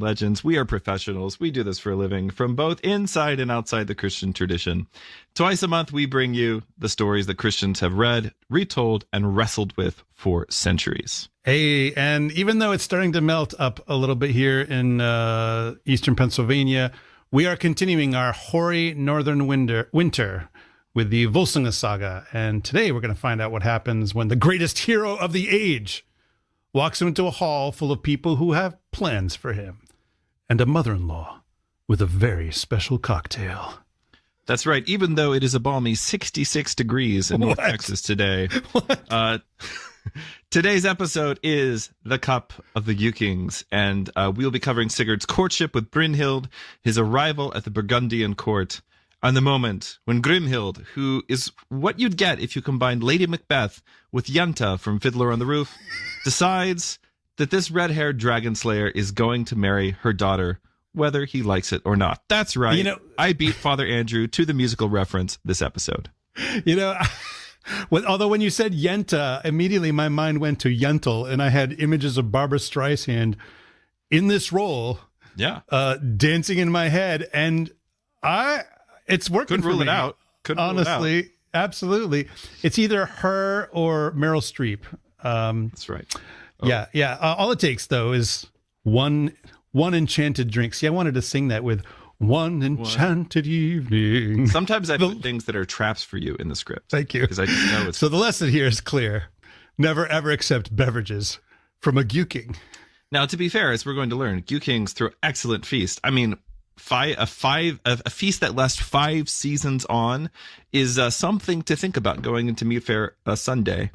and legends. We are professionals. We do this for a living from both inside and outside the Christian tradition. Twice a month, we bring you the stories that Christians have read, retold, and wrestled with for centuries. Hey, and even though it's starting to melt up a little bit here in eastern Pennsylvania, we are continuing our hoary northern winter with the Völsunga Saga. And today we're going to find out what happens when the greatest hero of the age walks into a hall full of people who have plans for him and a mother-in-law with a very special cocktail. That's right. Even though it is a balmy 66 degrees in North Texas today. Today's episode is The Cup of the Gjukings, and we'll be covering Sigurd's courtship with Brynhild, his arrival at the Burgundian court, and the moment when Grimhild, who is what you'd get if you combined Lady Macbeth with Yenta from Fiddler on the Roof, decides that this red-haired dragonslayer is going to marry her daughter, whether he likes it or not. That's right. You know, I beat Father Andrew to the musical reference this episode. You know, although when you said Yenta, immediately my mind went to Yentl, and I had images of Barbara Streisand in this role, dancing in my head, and it's working. Couldn't for rule me. it out. Honestly, rule it out. Absolutely. It's either her or Meryl Streep. That's right. Oh. Yeah. All it takes, though, is one enchanted drink. See, I wanted to sing that with one enchanted evening. Sometimes I put things that are traps for you in the script. Thank you. Because I just know it's... So the lesson here is clear. Never, ever accept beverages from a Gjuking. Now, to be fair, as we're going to learn, Gjukings throw excellent feast. I mean, a feast that lasts 5 seasons on is something to think about going into Mead Fair Sunday.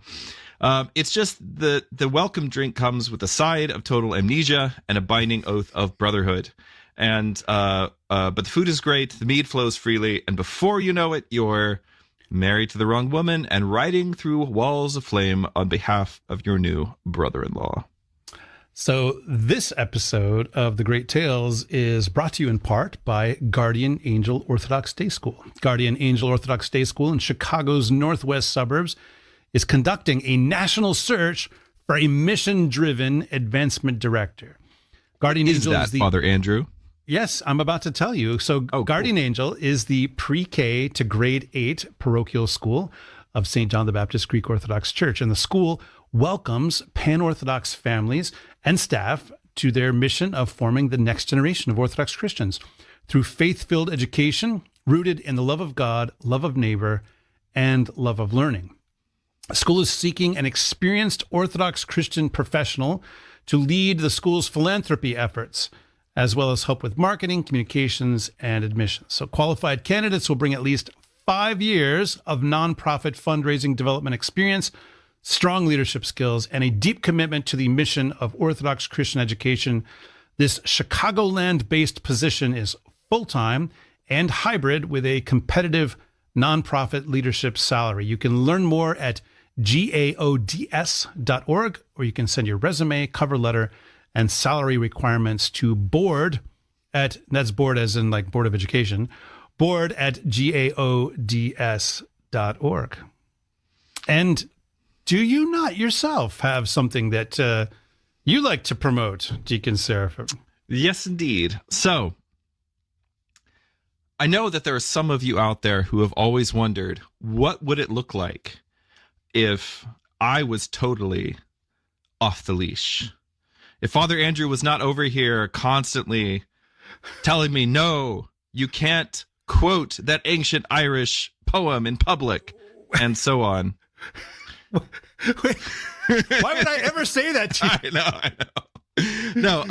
It's just the welcome drink comes with a side of total amnesia and a binding oath of brotherhood. And but the food is great, the mead flows freely, and before you know it, you're married to the wrong woman and riding through walls of flame on behalf of your new brother-in-law. So this episode of The Great Tales is brought to you in part by Guardian Angel Orthodox Day School. Guardian Angel Orthodox Day School in Chicago's northwest suburbs is conducting a national search for a mission-driven advancement director. Guardian Angel is the Father Andrew. Yes, I'm about to tell you. So Guardian Angel is the pre-K to grade 8 parochial school of St. John the Baptist Greek Orthodox Church. And the school welcomes pan-Orthodox families and staff to their mission of forming the next generation of Orthodox Christians through faith-filled education rooted in the love of God, love of neighbor, and love of learning. The school is seeking an experienced Orthodox Christian professional to lead the school's philanthropy efforts, as well as help with marketing, communications, and admissions. So qualified candidates will bring at least 5 years of nonprofit fundraising development experience, strong leadership skills, and a deep commitment to the mission of Orthodox Christian education. This Chicagoland-based position is full-time and hybrid with a competitive nonprofit leadership salary. You can learn more at gaods.org, or you can send your resume, cover letter, and salary requirements to board at, that's board as in like Board of Education, board at gaods.org. And do you not yourself have something that you like to promote, Deacon Seraphim? Yes, indeed. So, I know that there are some of you out there who have always wondered, what would it look like if I was totally off the leash? If Father Andrew was not over here constantly telling me, no, you can't quote that ancient Irish poem in public, and so on. Wait, why would I ever say that to you? I know. No,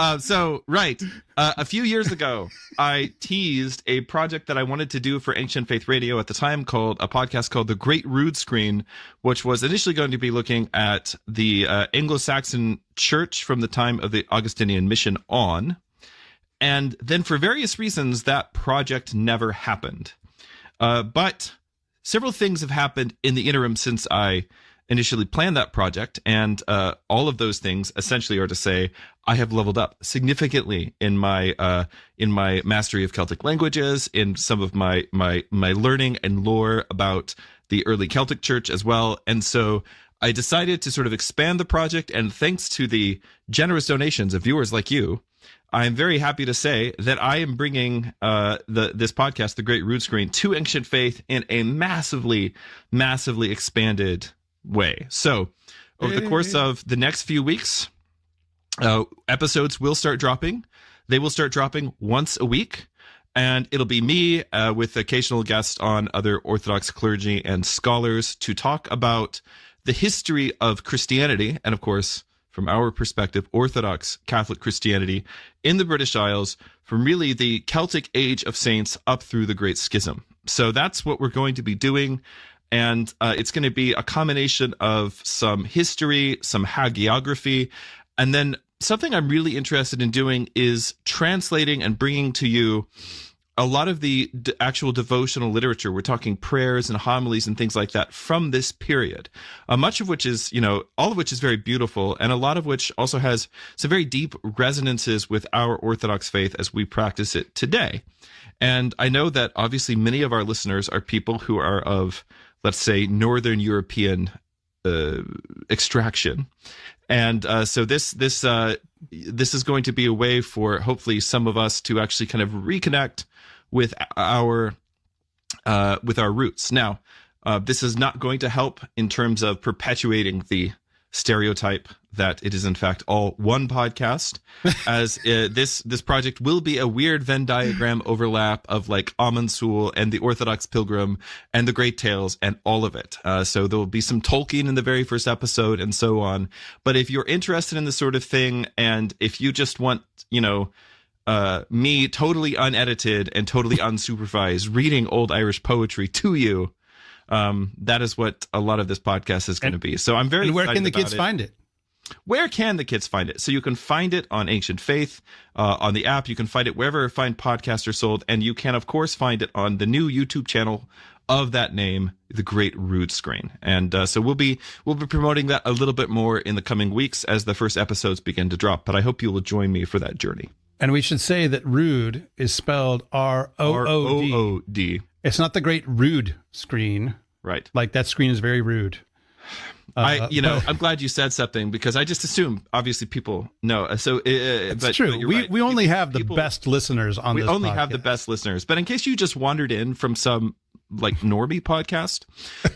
a few years ago, I teased a project that I wanted to do for Ancient Faith Radio at the time, called a podcast called The Great Rood Screen, which was initially going to be looking at the Anglo-Saxon church from the time of the Augustinian mission on. And then for various reasons, that project never happened. But several things have happened in the interim since I initially planned that project, and all of those things essentially are to say I have leveled up significantly in my mastery of Celtic languages, in some of my learning and lore about the early Celtic Church as well. And so I decided to sort of expand the project, and thanks to the generous donations of viewers like you, I'm very happy to say that I am bringing this podcast, The Great Rood Screen, to Ancient Faith in a massively, massively expanded way. So over the course of the next few weeks, episodes will start dropping. They will start dropping once a week. And it'll be me with occasional guests on other Orthodox clergy and scholars to talk about the history of Christianity. And of course, from our perspective, Orthodox Catholic Christianity in the British Isles from really the Celtic Age of Saints up through the Great Schism. So that's what we're going to be doing. And it's going to be a combination of some history, some hagiography, and then something I'm really interested in doing is translating and bringing to you a lot of the actual devotional literature. We're talking prayers and homilies and things like that from this period, much of which is, all of which is very beautiful, and a lot of which also has some very deep resonances with our Orthodox faith as we practice it today. And I know that obviously many of our listeners are people who are of, let's say, Northern European extraction. And so this is going to be a way for hopefully some of us to actually kind of reconnect with our roots. Now, this is not going to help in terms of perpetuating the stereotype that it is in fact all one podcast, as this project will be a weird Venn diagram overlap of like Amansul and the Orthodox Pilgrim and the Great Tales and all of it. So there will be some Tolkien in the very first episode and so on. But if you're interested in this sort of thing, and if you just want, me totally unedited and totally unsupervised reading old Irish poetry to you, that is what a lot of this podcast is going to be. So I'm very excited. And where can the kids find it? Where can the kids find it? So you can find it on Ancient Faith, on the app. You can find it wherever fine podcasts are sold. And you can, of course, find it on the new YouTube channel of that name, The Great Rood Screen. And so we'll be promoting that a little bit more in the coming weeks as the first episodes begin to drop. But I hope you will join me for that journey. And we should say that rood is spelled R-O-O-D. R-O-O-D. It's not the Great Rood Screen. Right. Like that screen is very rude. I'm glad you said something, because I just assume obviously people know. So it's true. We only have the best listeners on this podcast. We only have the best listeners. But in case you just wandered in from some like normie podcast,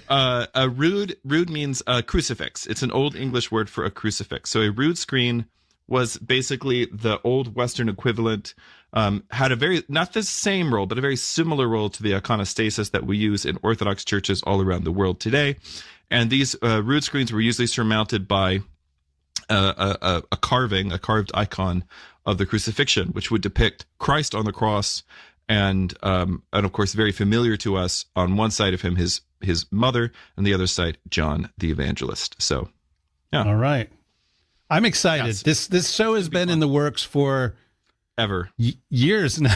a rood means a crucifix. It's an old English word for a crucifix. So a rood screen was basically the old Western equivalent, had a very, not the same role, but a very similar role to the iconostasis that we use in Orthodox churches all around the world today. And these rood screens were usually surmounted by a carved icon of the crucifixion, which would depict Christ on the cross, and of course, very familiar to us, on one side of him, his mother, and the other side, John the Evangelist. So, yeah. All right. I'm excited. Yes. This show has been in the works for ever years now.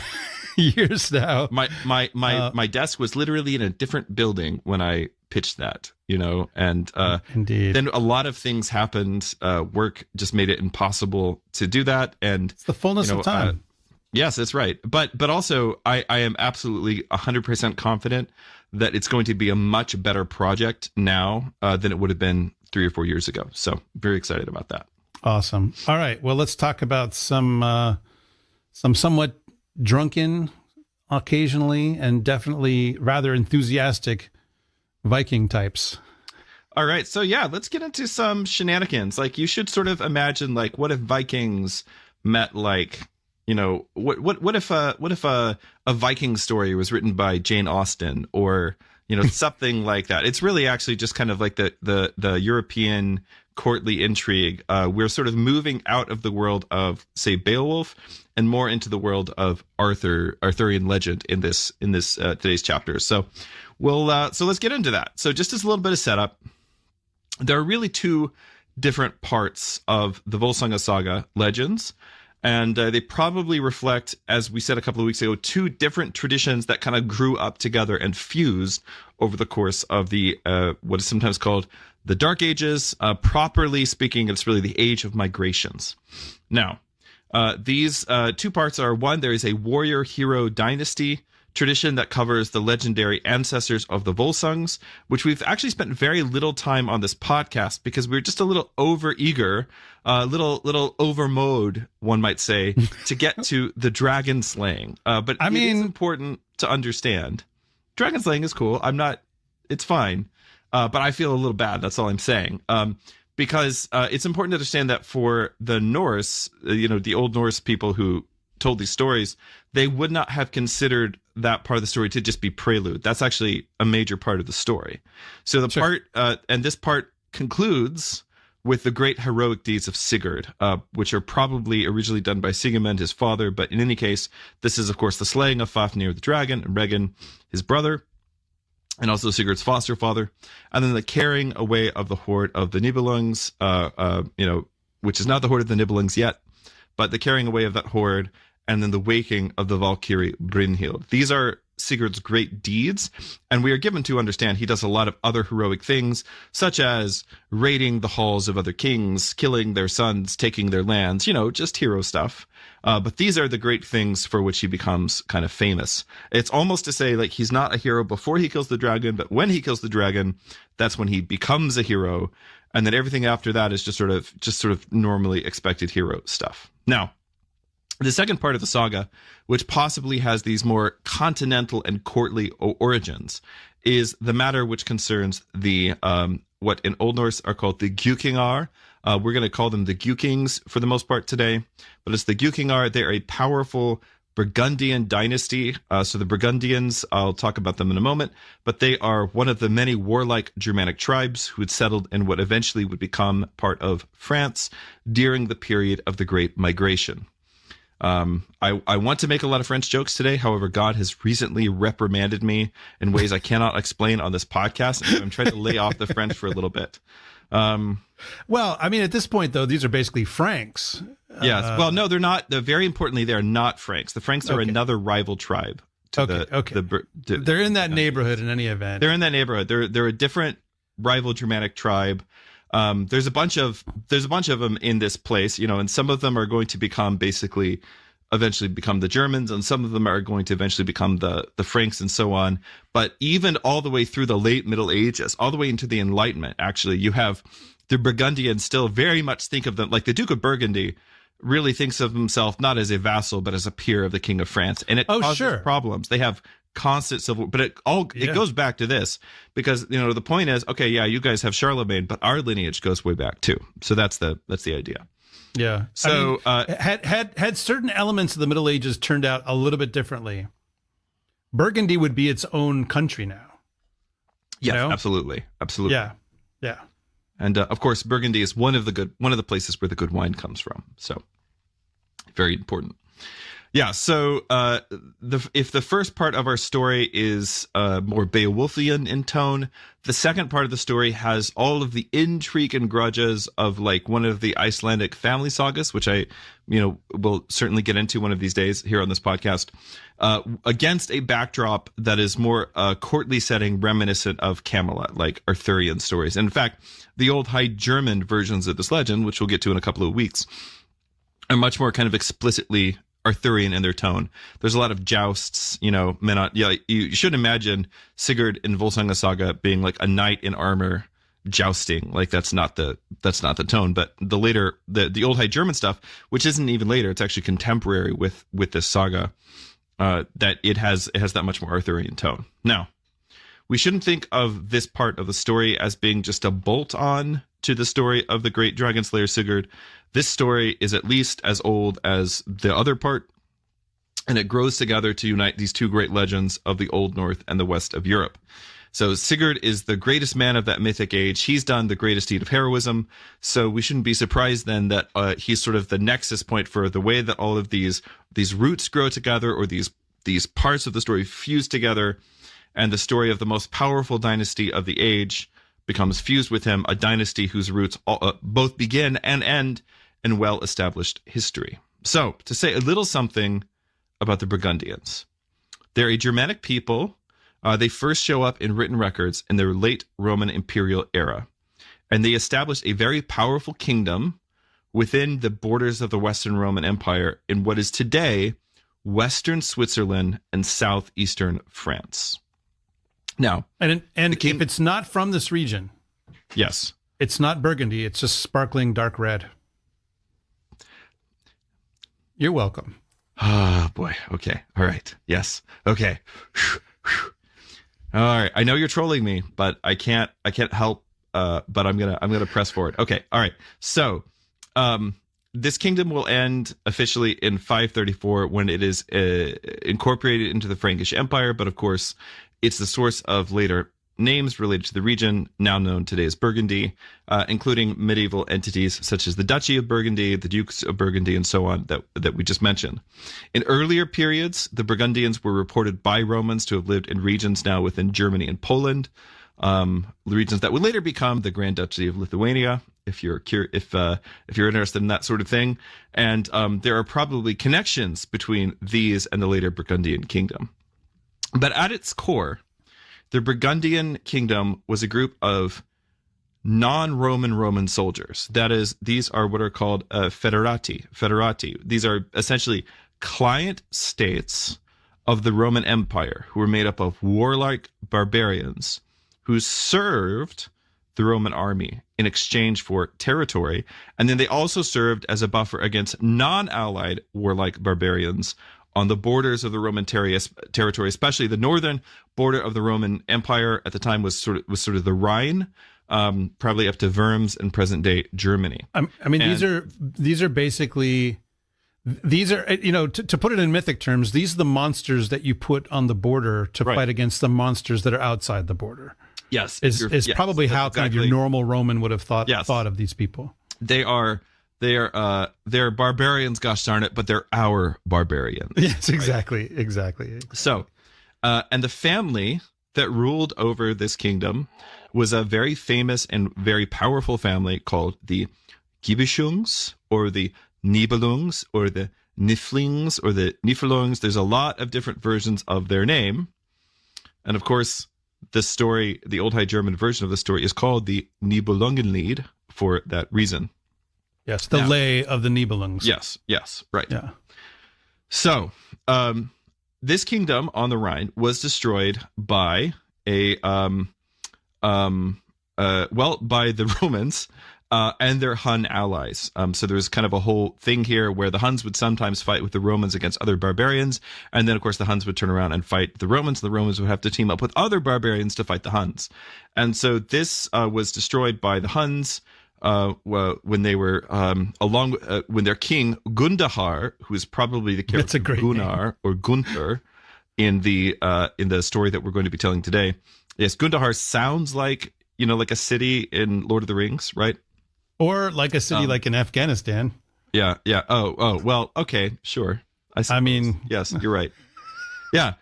Years now. My desk was literally in a different building when I pitched that, and indeed, then a lot of things happened. Work just made it impossible to do that, and it's the fullness of time. Yes, that's right. But also, I am absolutely 100% confident that it's going to be a much better project now than it would have been 3 or 4 years ago. So very excited about that. Awesome. All right. Well, let's talk about some somewhat drunken, occasionally, and definitely rather enthusiastic Viking types. All right. So yeah, let's get into some shenanigans. Like, you should sort of imagine, like, what if Vikings met, like, what if a Viking story was written by Jane Austen, or something like that. It's really actually just kind of like the European courtly intrigue. We're sort of moving out of the world of, say, Beowulf, and more into the world of Arthurian legend in this today's chapter. So so let's get into that. So just as a little bit of setup, there are really two different parts of the Völsunga Saga legends. And they probably reflect, as we said a couple of weeks ago, two different traditions that kind of grew up together and fused over the course of the what is sometimes called the Dark Ages. Properly speaking, it's really the Age of Migrations. Now, these two parts are: one, there is a warrior hero dynasty tradition that covers the legendary ancestors of the Volsungs, which we've actually spent very little time on this podcast because we were just a little over-eager, little over-mode, one might say, to get to the dragonslaying. But it is important to understand. Dragonslaying is cool. It's fine. But I feel a little bad. That's all I'm saying. Because it's important to understand that for the Norse, the Old Norse people who told these stories, they would not have considered that part of the story to just be prelude. That's actually a major part of the story. So the part, and this part concludes with the great heroic deeds of Sigurd, which are probably originally done by Siegmund, his father. But in any case, this is, of course, the slaying of Fafnir the dragon and Regin, his brother, and also Sigurd's foster father, and then the carrying away of the hoard of the Nibelungs, which is not the hoard of the Nibelungs yet, but the carrying away of that hoard, and then the waking of the Valkyrie Brynhild. These are Sigurd's great deeds, and we are given to understand he does a lot of other heroic things, such as raiding the halls of other kings, killing their sons, taking their lands, just hero stuff. But these are the great things for which he becomes kind of famous. It's almost to say, like, he's not a hero before he kills the dragon, but when he kills the dragon, that's when he becomes a hero, and then everything after that is just sort of normally expected hero stuff. Now, the second part of the saga, which possibly has these more continental and courtly origins, is the matter which concerns the what in Old Norse are called the Gjuking. We're going to call them the Gjukings for the most part today, but it's the Gjuking. They're a powerful Burgundian dynasty. So the Burgundians, I'll talk about them in a moment, but they are one of the many warlike Germanic tribes who had settled in what eventually would become part of France during the period of the Great Migration. I want to make a lot of French jokes today. However, God has recently reprimanded me in ways I cannot explain on this podcast. And so I'm trying to lay off the French for a little bit. Well, I mean, at this point, though, these are basically Franks. Yes. Well, no, they're not. Very importantly, they're not Franks. The Franks are another rival tribe. They're in that neighborhood in any event. They're in that neighborhood. They're a different rival Germanic tribe. There's a bunch of them in this place, and some of them are going to eventually become the Germans, and some of them are going to eventually become the Franks and so on. But even all the way through the late Middle Ages, all the way into the Enlightenment, actually, you have the Burgundians still very much think of them, like the Duke of Burgundy really thinks of himself not as a vassal, but as a peer of the King of France. And it causes problems. They have constant civil, but it goes back to this because the point is, okay, yeah, you guys have Charlemagne, but our lineage goes way back too. So that's the idea. Yeah. So had certain elements of the Middle Ages turned out a little bit differently, Burgundy would be its own country now. Yes, absolutely. Yeah. And of course, Burgundy is one of the places where the good wine comes from. So very important. Yeah, so if the first part of our story is more Beowulfian in tone, the second part of the story has all of the intrigue and grudges of like one of the Icelandic family sagas, which I, will certainly get into one of these days here on this podcast, against a backdrop that is more courtly setting reminiscent of Camelot, like Arthurian stories. And in fact, the old High German versions of this legend, which we'll get to in a couple of weeks, are much more kind of explicitly Arthurian in their tone. There's a lot of jousts, you should imagine Sigurd in Völsunga Saga being like a knight in armor jousting. Like that's not the tone. But the later, the old High German stuff, which isn't even later, it's actually contemporary with this saga, that it has that much more Arthurian tone. Now, we shouldn't think of this part of the story as being just a bolt on to the story of the great dragonslayer Sigurd. This story is at least as old as the other part, and it grows together to unite these two great legends of the Old North and the West of Europe. So Sigurd is the greatest man of that mythic age. He's done the greatest deed of heroism. So we shouldn't be surprised then that he's sort of the nexus point for the way that all of these roots grow together, or these parts of the story fuse together, and the story of the most powerful dynasty of the age becomes fused with him, a dynasty whose roots both begin and end in well-established history. So, to say a little something about the Burgundians. They're a Germanic people. They first show up in written records in their late Roman imperial era. And they established a very powerful kingdom within the borders of the Western Roman Empire in what is today western Switzerland, and southeastern France. Now, and if it's not from this region, yes, it's not Burgundy. It's just sparkling dark red. You're welcome. Oh boy. Okay. All right. Yes. Okay. All right. I know you're trolling me, but I can't help. But I'm gonna press forward. Okay. All right. So, this kingdom will end officially in 534 when it is incorporated into the Frankish Empire. But of course, it's the source of later names related to the region, now known today as Burgundy, including medieval entities such as the Duchy of Burgundy, the Dukes of Burgundy, and so on that we just mentioned. In earlier periods, the Burgundians were reported by Romans to have lived in regions now within Germany and Poland, the regions that would later become the Grand Duchy of Lithuania, if you're interested in that sort of thing. And there are probably connections between these and the later Burgundian kingdom. But at its core, the Burgundian kingdom was a group of non-Roman Roman soldiers. That is, these are what are called federati. These are essentially client states of the Roman Empire who were made up of warlike barbarians who served the Roman army in exchange for territory. And then they also served as a buffer against non-allied warlike barbarians on the borders of the Roman territory, especially the northern border of the Roman Empire at the time was sort of the Rhine, probably up to Worms in present day Germany. These are basically, to put it in mythic terms, these are the monsters that you put on the border to fight against the monsters that are outside the border. Yes, is probably how kind of your normal Roman would have thought of these people. They're barbarians, gosh darn it, but they're our barbarians. Yes, exactly. Right? Exactly. So, and the family that ruled over this kingdom was a very famous and very powerful family called the Gjukings, or the Nibelungs, or the Niflings, or the Niflungs. There's a lot of different versions of their name. And of course, the story, the Old High German version of the story, is called the Nibelungenlied for that reason. Yes, the lay of the Nibelungs. Yes, right. Yeah. So, this kingdom on the Rhine was destroyed by by the Romans and their Hun allies. So there's kind of a whole thing here where the Huns would sometimes fight with the Romans against other barbarians, and then of course the Huns would turn around and fight the Romans. The Romans would have to team up with other barbarians to fight the Huns, and so this was destroyed by the Huns. When they were when their king Gundahar, who is probably the character Gunnar or Gunther in the story that we're going to be telling today. Yes, Gundahar sounds like a city in Lord of the Rings, right? Or like a city like in Afghanistan. Yeah. Oh. Well, okay, sure. I mean, yes, you're right. Yeah.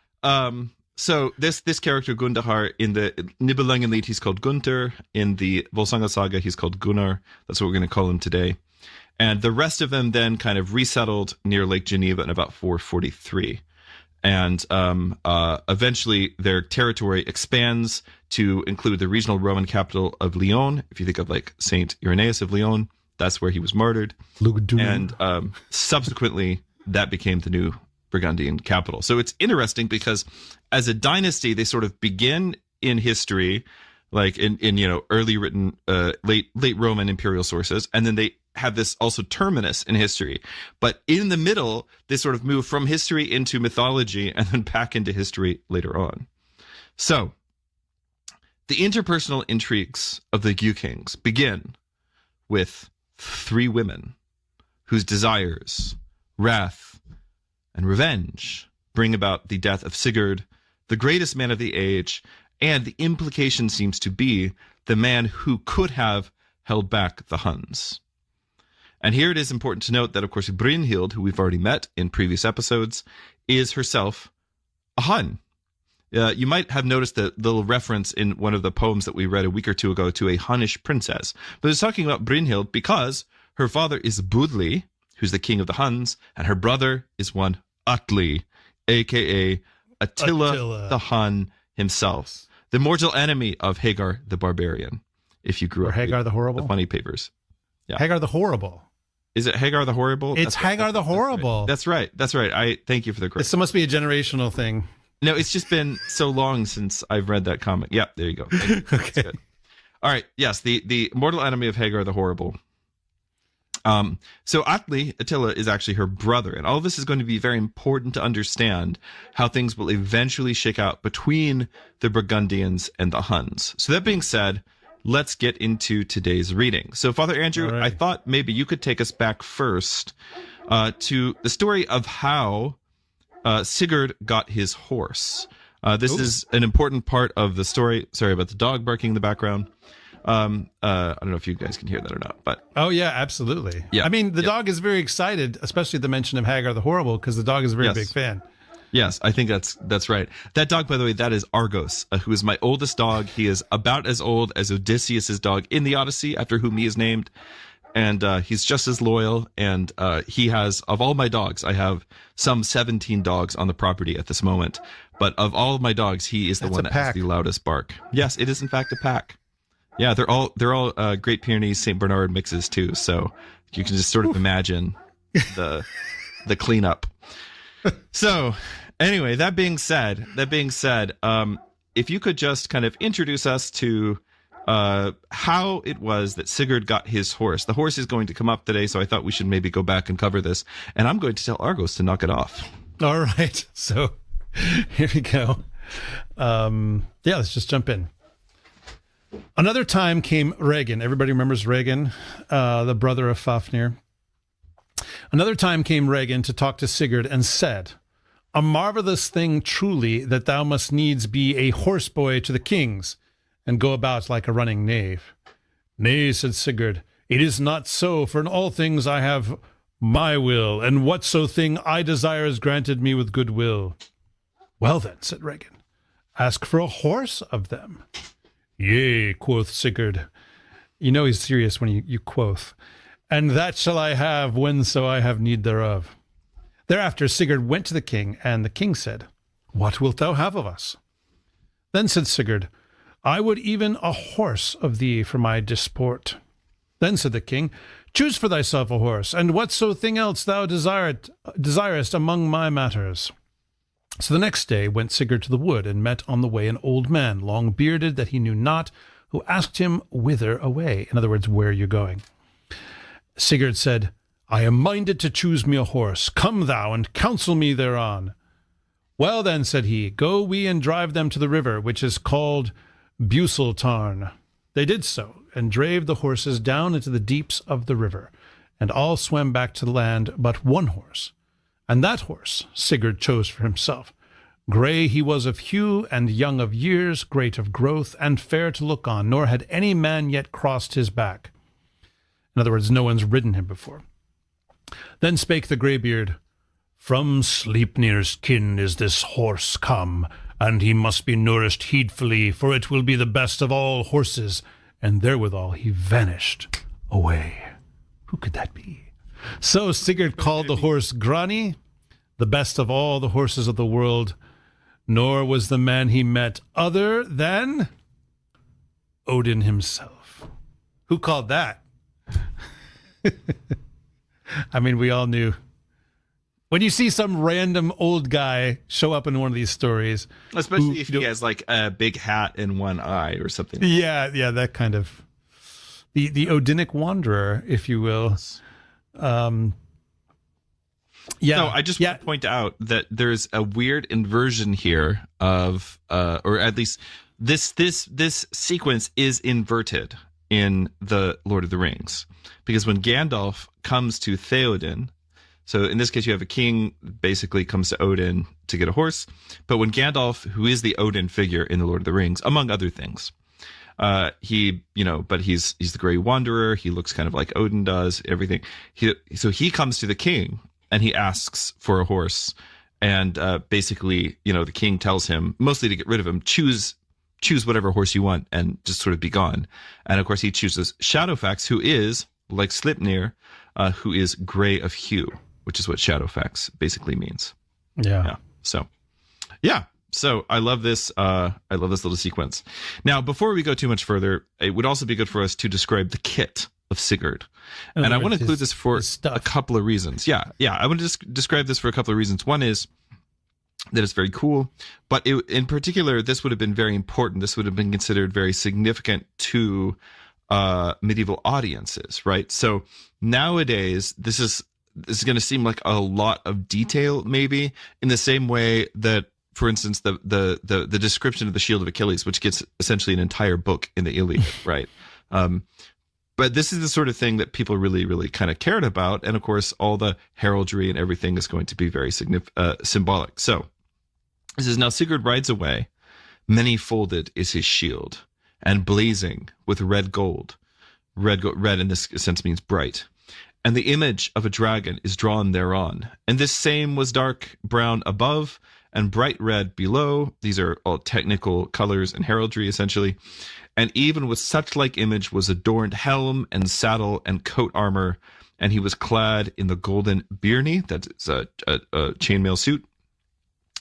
So this character Gundahar, in the Nibelungenlied, he's called Gunther. In the Völsunga Saga, he's called Gunnar. That's what we're going to call him today. And the rest of them then kind of resettled near Lake Geneva in about 443. And eventually their territory expands to include the regional Roman capital of Lyon. If you think of like Saint Irenaeus of Lyon, that's where he was martyred. And subsequently, that became the new Burgundian capital. So it's interesting because as a dynasty, they sort of begin in history, like in early written, late Roman imperial sources, and then they have this also terminus in history. But in the middle, they sort of move from history into mythology and then back into history later on. So the interpersonal intrigues of the Gjukings begin with 3 women whose desires, wrath, and revenge bring about the death of Sigurd, the greatest man of the age, and the implication seems to be the man who could have held back the Huns. And here it is important to note that, of course, Brynhild, who we've already met in previous episodes, is herself a Hun. You might have noticed the little reference in one of the poems that we read a week or two ago to a Hunnish princess. But it's talking about Brynhild because her father is Budli, who's the king of the Huns, and her brother is one Atli, a.k.a. Attila the Hun himself, the mortal enemy of Hagar the Barbarian, if you grew up Hagar the Horrible? the funny papers. Yeah. Hagar the Horrible. Is it Hagar the Horrible? It's Hagar the Horrible. That's right. I thank you for the correction. It must be a generational thing. No, it's just been so long since I've read that comic. Yeah, there you go. Okay. That's good. All right. Yes, the mortal enemy of Hagar the Horrible. So Attila is actually her brother, and all of this is going to be very important to understand how things will eventually shake out between the Burgundians and the Huns. So that being said, let's get into today's reading. So Father Andrew, right. I thought maybe you could take us back first to the story of how Sigurd got his horse. This is an important part of the story. Sorry about the dog barking in the background. I don't know if you guys can hear that or not, but oh yeah, absolutely. Yeah, I mean the dog is very excited, especially the mention of Hagar the Horrible, because the dog is a very big fan. Yes, I think that's right. That dog, by the way, that is Argos, who is my oldest dog. He is about as old as Odysseus' dog in the Odyssey, after whom he is named, and he's just as loyal. And he has, of all my dogs, I have some 17 dogs on the property at this moment, but of all of my dogs, he is the one that has the loudest bark. Yes, it is in fact a pack. Yeah, they're all Great Pyrenees Saint Bernard mixes too, so you can just sort of imagine the cleanup. So, anyway, that being said, if you could just kind of introduce us to how it was that Sigurd got his horse. The horse is going to come up today, so I thought we should maybe go back and cover this, and I'm going to tell Argos to knock it off. All right, so here we go. Yeah, let's just jump in. Another time came Regin. Everybody remembers Regin, the brother of Fafnir. Another time came Regin to talk to Sigurd and said, "A marvelous thing truly that thou must needs be a horseboy to the kings, and go about like a running knave." "Nay," said Sigurd, "it is not so, for in all things I have my will, and whatso thing I desire is granted me with good will." "Well then," said Regin, "ask for a horse of them." "Yea," quoth Sigurd. You know he's serious when you quoth. "And that shall I have whenso I have need thereof." Thereafter Sigurd went to the king, and the king said, "What wilt thou have of us?" Then said Sigurd, "I would even a horse of thee for my disport." Then said the king, "Choose for thyself a horse, and whatso thing else thou desirest among my matters." So the next day went Sigurd to the wood, and met on the way an old man, long-bearded, that he knew not, who asked him whither away. In other words, where are you going? Sigurd said, "I am minded to choose me a horse. Come thou, and counsel me thereon." "Well then," said he, "go we and drive them to the river, which is called Buseltarn." They did so, and drave the horses down into the deeps of the river, and all swam back to the land but one horse. And that horse Sigurd chose for himself. Grey he was of hue, and young of years, great of growth, and fair to look on, nor had any man yet crossed his back. In other words, no one's ridden him before. Then spake the greybeard, "From Sleipnir's kin is this horse come, and he must be nourished heedfully, for it will be the best of all horses." And therewithal he vanished away. Who could that be? So Sigurd called the horse Grani, the best of all the horses of the world, nor was the man he met other than Odin himself. Who called that? I mean, we all knew. When you see some random old guy show up in one of these stories, especially if he has like a big hat and one eye or something. Yeah, that kind of the Odinic wanderer, if you will. Yeah. So I just want to point out that there's a weird inversion here of, or at least this sequence is inverted in the Lord of the Rings, because when Gandalf comes to Theoden, so in this case you have a king basically comes to Odin to get a horse, but when Gandalf, who is the Odin figure in the Lord of the Rings, among other things, but he's the Grey Wanderer. He looks kind of like Odin does, everything. So he comes to the king and he asks for a horse, and basically, the king tells him, mostly to get rid of him, choose whatever horse you want and just sort of be gone. And of course, he chooses Shadowfax, who is like Sleipnir, who is gray of hue, which is what Shadowfax basically means. Yeah. So, yeah. So I love this. I love this little sequence. Now, before we go too much further, it would also be good for us to describe the kit of Sigurd. And I want to include this for a couple of reasons. Yeah. I want to just describe this for a couple of reasons. One is that it's very cool, but in particular, this would have been very important. This would have been considered very significant to medieval audiences, right? So nowadays, this is going to seem like a lot of detail, maybe, in the same way that, for instance, the description of the shield of Achilles, which gets essentially an entire book in the Iliad, right? But this is the sort of thing that people really, really kind of cared about. And of course, all the heraldry and everything is going to be very symbolic. So this is, now Sigurd rides away. Many-folded is his shield, and blazing with red gold. Red in this sense means bright. And the image of a dragon is drawn thereon. And this same was dark brown above and bright red below. These are all technical colors and heraldry, essentially. And even with such like image was adorned helm and saddle and coat armor, and he was clad in the golden byrnie, that is a chainmail suit,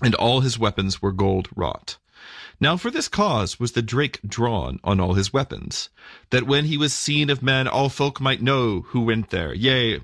and all his weapons were gold wrought. Now for this cause was the drake drawn on all his weapons, that when he was seen of men, all folk might know who went there, yea,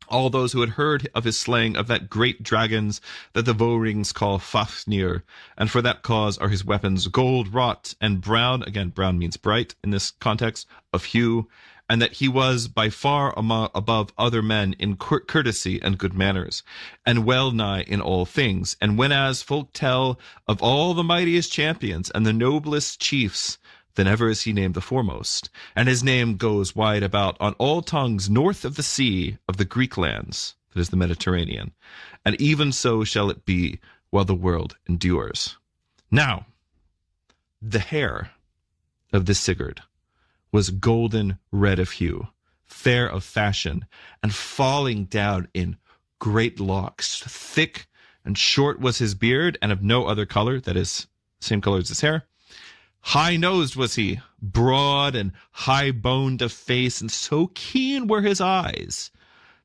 all those who had heard of his slaying of that great dragons that the Vorings call Fafnir, and for that cause are his weapons gold wrought and brown, again, brown means bright in this context, of hue, and that he was by far above other men in courtesy and good manners, and well nigh in all things. And whenas folk tell of all the mightiest champions and the noblest chiefs, then ever is he named the foremost, and his name goes wide about on all tongues north of the sea of the Greek lands, that is the Mediterranean, and even so shall it be while the world endures. Now, the hair of this Sigurd was golden red of hue, fair of fashion, and falling down in great locks. Thick and short was his beard, and of no other color, that is, same color as his hair. High-nosed was he, broad and high-boned of face, and so keen were his eyes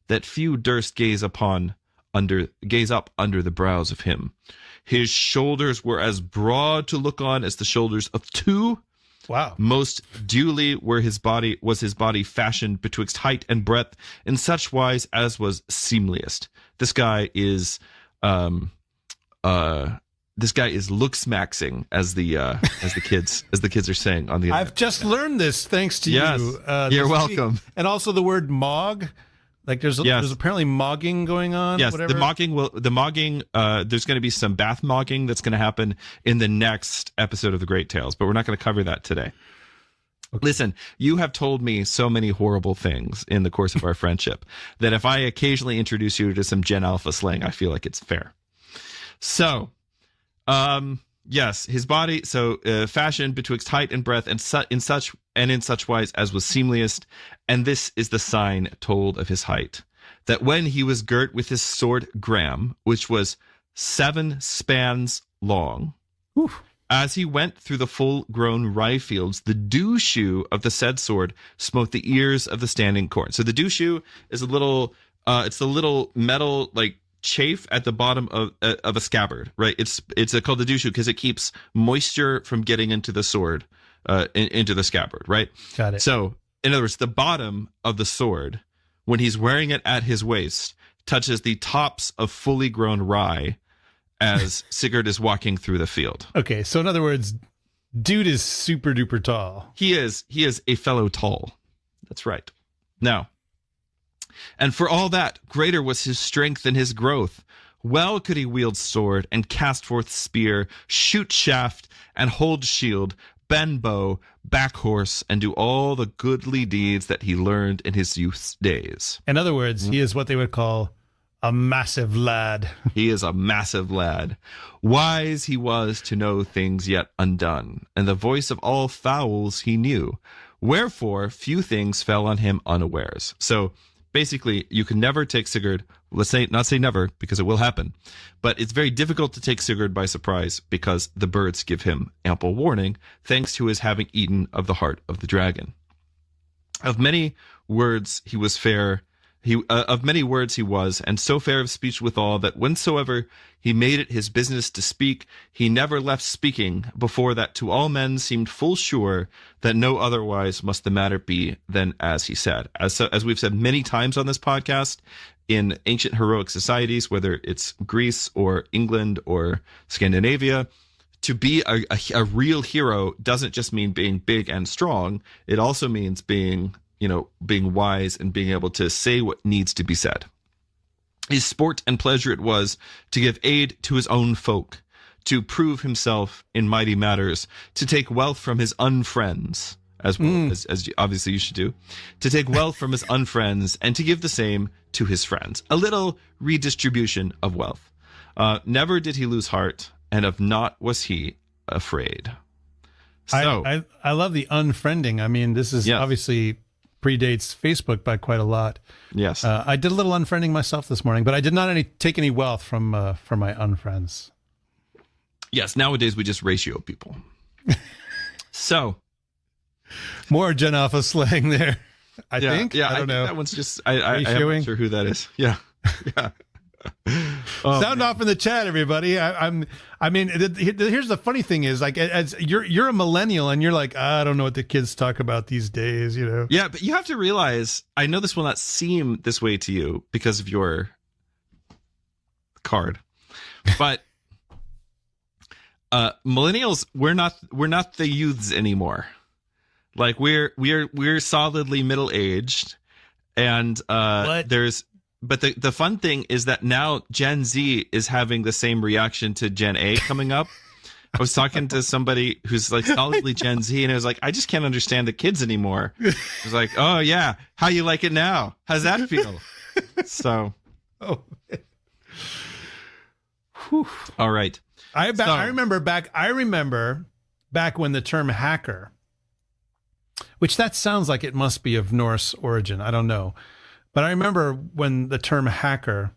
that few durst gaze up under the brows of him. His shoulders were as broad to look on as the shoulders of two. Wow. Most duly was his body fashioned betwixt height and breadth in such wise as was seemliest. This guy is looks-maxing, as the kids are saying on the internet. I've just learned this thanks to you. You're welcome. And also the word mog. Like there's apparently mogging going on. Yes, whatever. the mogging. There's going to be some bath mogging that's going to happen in the next episode of The Great Tales, but we're not going to cover that today. Okay. Listen, you have told me so many horrible things in the course of our friendship that if I occasionally introduce you to some Gen Alpha slang, I feel like it's fair. So, yes, his body, fashioned betwixt height and breadth, and in such wise as was seemliest, and this is the sign told of his height, that when he was girt with his sword Gram, which was 7 spans long, oof, as he went through the full-grown rye fields, the dew shoe of the said sword smote the ears of the standing corn. So the dew shoe is it's a little metal, like, chafe at the bottom of a scabbard, right? It's called the dew shoe because it keeps moisture from getting into the sword, into the scabbard, right? Got it. So, in other words, the bottom of the sword, when he's wearing it at his waist, touches the tops of fully grown rye as Sigurd is walking through the field. Okay, so in other words, dude is super duper tall. He is a fellow tall. That's right. Now, and for all that, greater was his strength and his growth. Well could he wield sword, and cast forth spear, shoot shaft, and hold shield, bend bow, back horse, and do all the goodly deeds that he learned in his youth's days. In other words, he is what they would call a massive lad. He is a massive lad. Wise he was to know things yet undone, and the voice of all fowls he knew. Wherefore few things fell on him unawares. So, basically, you can never take Sigurd, not say never, because it will happen, but it's very difficult to take Sigurd by surprise because the birds give him ample warning, thanks to his having eaten of the heart of the dragon. Of many words he was fair, He of many words he was, and so fair of speech withal, that whensoever he made it his business to speak, he never left speaking before that to all men seemed full sure that no otherwise must the matter be than as he said. As we've said many times on this podcast, in ancient heroic societies, whether it's Greece or England or Scandinavia, to be a real hero doesn't just mean being big and strong. It also means being wise and being able to say what needs to be said. His sport and pleasure it was to give aid to his own folk, to prove himself in mighty matters, to take wealth from his unfriends, as well as obviously you should do, to take wealth from his unfriends and to give the same to his friends. A little redistribution of wealth. Never did he lose heart, and of naught was he afraid. So I love the unfriending. I mean, this is obviously predates Facebook by quite a lot. Yes. I did a little unfriending myself this morning, but I did not take any wealth from my unfriends. Yes, nowadays we just ratio people. So. More Gen Alpha slang there, I think. Yeah, I don't know. That one's just, I'm not sure who that is. Yeah. Yeah. Sound off in the chat, everybody. I mean, here's the funny thing is, like, as you're a millennial and you're like, I don't know what the kids talk about these days, you know? Yeah, but you have to realize, I know this will not seem this way to you because of your card, but millennials, we're not the youths anymore. Like we're solidly middle aged, and But the fun thing is that now Gen Z is having the same reaction to Gen A coming up. I was talking to somebody who's like solidly Gen Z, and I was like, I just can't understand the kids anymore. I was like, oh yeah, how you like it now? How's that feel? So, all right. I remember back when the term hacker, which that sounds like it must be of Norse origin. I don't know. But I remember when the term hacker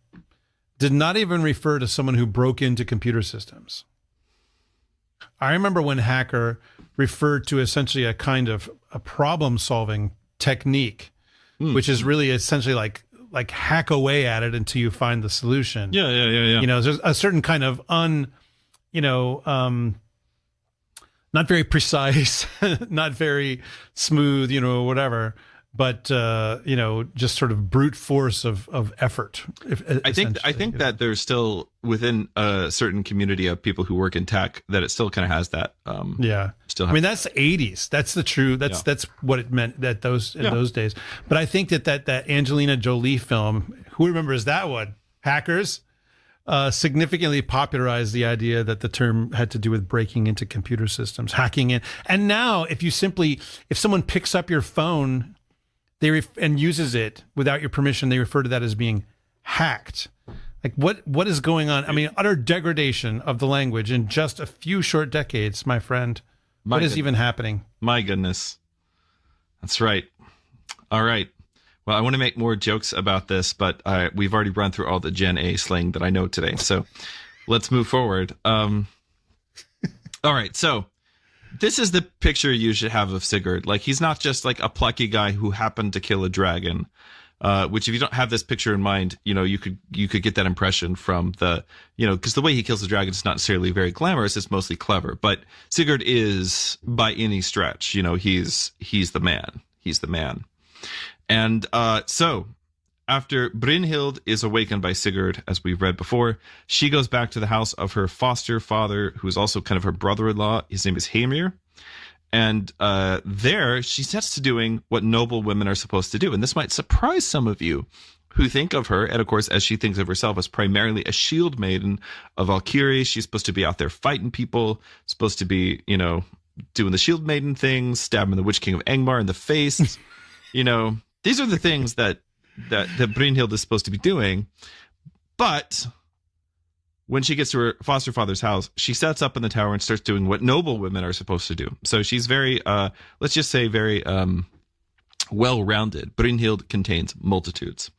did not even refer to someone who broke into computer systems. I remember when hacker referred to essentially a kind of a problem-solving technique, which is really essentially like hack away at it until you find the solution. Yeah. You know, there's a certain kind of not very precise, not very smooth, you know, whatever. But just sort of brute force of effort. I think that there's still within a certain community of people who work in tech that it still kind of has that. Still. I mean, that's 80s. That's the true. That's what it meant in those days. But I think that Angelina Jolie film, who remembers that one? Hackers. Significantly popularized the idea that the term had to do with breaking into computer systems, hacking in. And now, if someone picks up your phone and uses it without your permission, they refer to that as being hacked. Like what is going on? I mean, utter degradation of the language in just a few short decades, my friend. What is even happening? My goodness. That's right. All right. Well, I want to make more jokes about this, but we've already run through all the Gen A slang that I know today. So let's move forward. All right. So this is the picture you should have of Sigurd. Like, he's not just like a plucky guy who happened to kill a dragon, which if you don't have this picture in mind, you know, you could get that impression from because the way he kills the dragon is not necessarily very glamorous. It's mostly clever, but Sigurd is by any stretch, you know, he's the man. He's the man. And so after Brynhild is awakened by Sigurd, as we've read before, she goes back to the house of her foster father, who is also kind of her brother-in-law. His name is Hamir. And there she sets to doing what noble women are supposed to do. And this might surprise some of you who think of her, and of course, as she thinks of herself, as primarily a shield maiden of Valkyrie. She's supposed to be out there fighting people, supposed to be, you know, doing the shield maiden things, stabbing the Witch King of Angmar in the face. You know, these are the things that Brynhild is supposed to be doing. But when she gets to her foster father's house, she sets up in the tower and starts doing what noble women are supposed to do. So she's very, let's just say very well-rounded. Brynhild contains multitudes.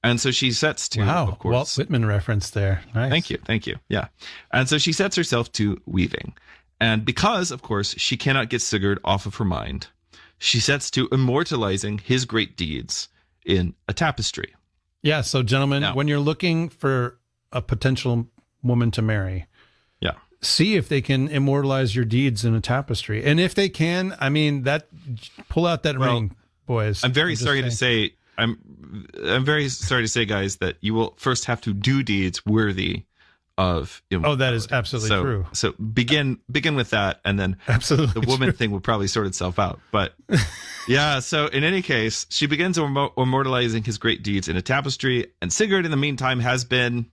And so she sets to, of course. Walt Whitman reference there. Nice. Thank you. Yeah. And so she sets herself to weaving. And because, of course, she cannot get Sigurd off of her mind, she sets to immortalizing his great deeds in a tapestry. Yeah. So, gentlemen, Now, when you're looking for a potential woman to marry, yeah, see if they can immortalize your deeds in a tapestry. And if they can, I mean, pull out that ring, boys. I'm very sorry to say, guys, that you will first have to do deeds worthy of immortality. Oh, that is absolutely true. So begin with that, and then absolutely the woman thing will probably sort itself out. But yeah, so in any case, she begins immortalizing his great deeds in a tapestry, and Sigurd, in the meantime, has been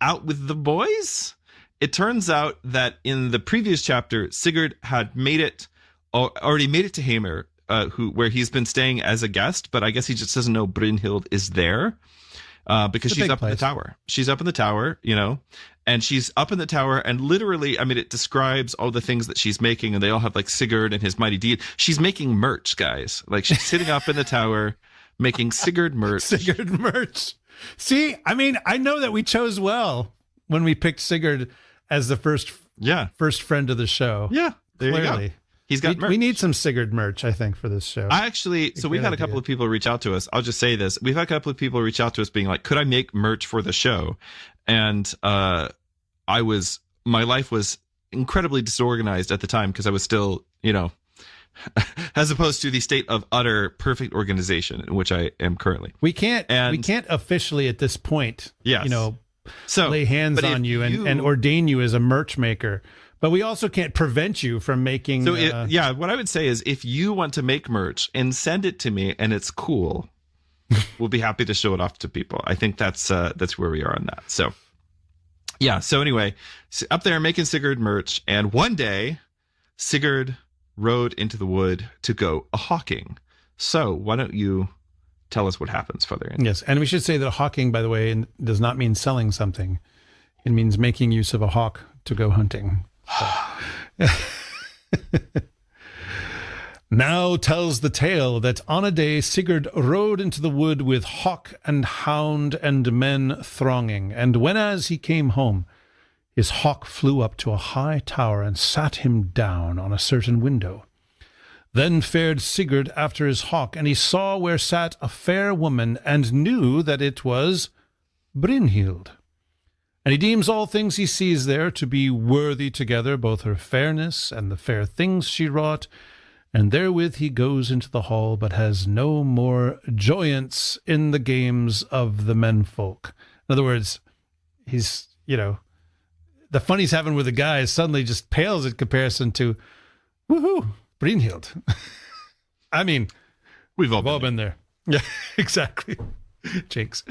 out with the boys. It turns out that in the previous chapter, Sigurd had already made it to Hamar, where he's been staying as a guest, but I guess he just doesn't know Brynhild is there. Because she's up in the tower. She's up in the tower, and she's up in the tower, and literally, I mean, it describes all the things that she's making, and they all have like Sigurd and his mighty deed. She's making merch, guys. Like, she's sitting up in the tower making Sigurd merch. Sigurd merch. See, I mean, I know that we chose well when we picked Sigurd as the first friend of the show. Yeah, there clearly. You go. He's got merch. We need some Sigurd merch, I think, for this show. We've had a couple of people reach out to us. I'll just say this. We've had a couple of people reach out to us being like, could I make merch for the show? And my life was incredibly disorganized at the time because I was still, as opposed to the state of utter perfect organization in which I am currently. We can't officially at this point, lay hands on you and ordain you as a merch maker. But we also can't prevent you from making. So what I would say is, if you want to make merch and send it to me, and it's cool, we'll be happy to show it off to people. I think that's where we are on that. So, yeah. So anyway, up there making Sigurd merch, and one day, Sigurd rode into the wood to go a hawking. So why don't you tell us what happens further? Yes, and we should say that hawking, by the way, does not mean selling something. It means making use of a hawk to go hunting. Now tells the tale that on a day Sigurd rode into the wood with hawk and hound and men thronging, and whenas he came home, his hawk flew up to a high tower and sat him down on a certain window. Then fared Sigurd after his hawk, and he saw where sat a fair woman, and knew that it was Brynhild. And he deems all things he sees there to be worthy together, both her fairness and the fair things she wrought. And therewith he goes into the hall, but has no more joyance in the games of the menfolk. In other words, he's, the fun he's having with the guys suddenly just pales in comparison to, woohoo, Brynhild. I mean, we've all been there. Yeah, exactly. Jinx.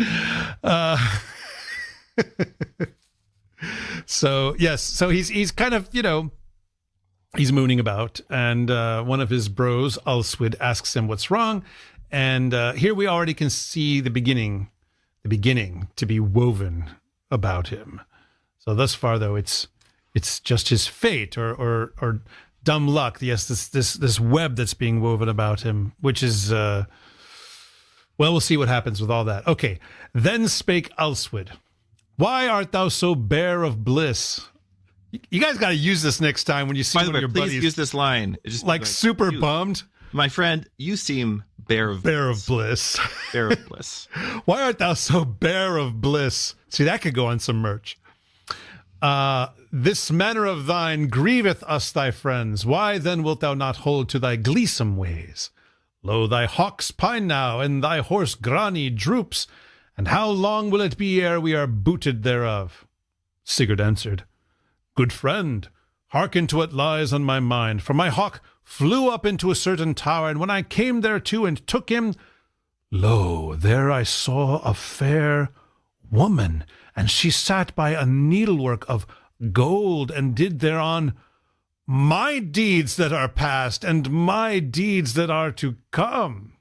So he's kind of he's mooning about, and one of his bros, Alswid, asks him what's wrong, and here we already can see the beginning to be woven about him. So thus far, though, it's just his fate or dumb luck. Yes, this web that's being woven about him, which is well, we'll see what happens with all that. Okay, then spake Alswid. Why art thou so bare of bliss? You guys got to use this next time when you see one of your buddies. Please use this line. Just like super bummed. My friend, you seem bare of bliss. Bare of bliss. Why art thou so bare of bliss? See, that could go on some merch. This manner of thine grieveth us, thy friends. Why then wilt thou not hold to thy gleesome ways? Lo, thy hawks pine now, and thy horse Grani droops. And how long will it be ere we are booted thereof? Sigurd answered, Good friend, hearken to what lies on my mind. For my hawk flew up into a certain tower, and when I came thereto and took him, lo, there I saw a fair woman, and she sat by a needlework of gold, and did thereon my deeds that are past, and my deeds that are to come.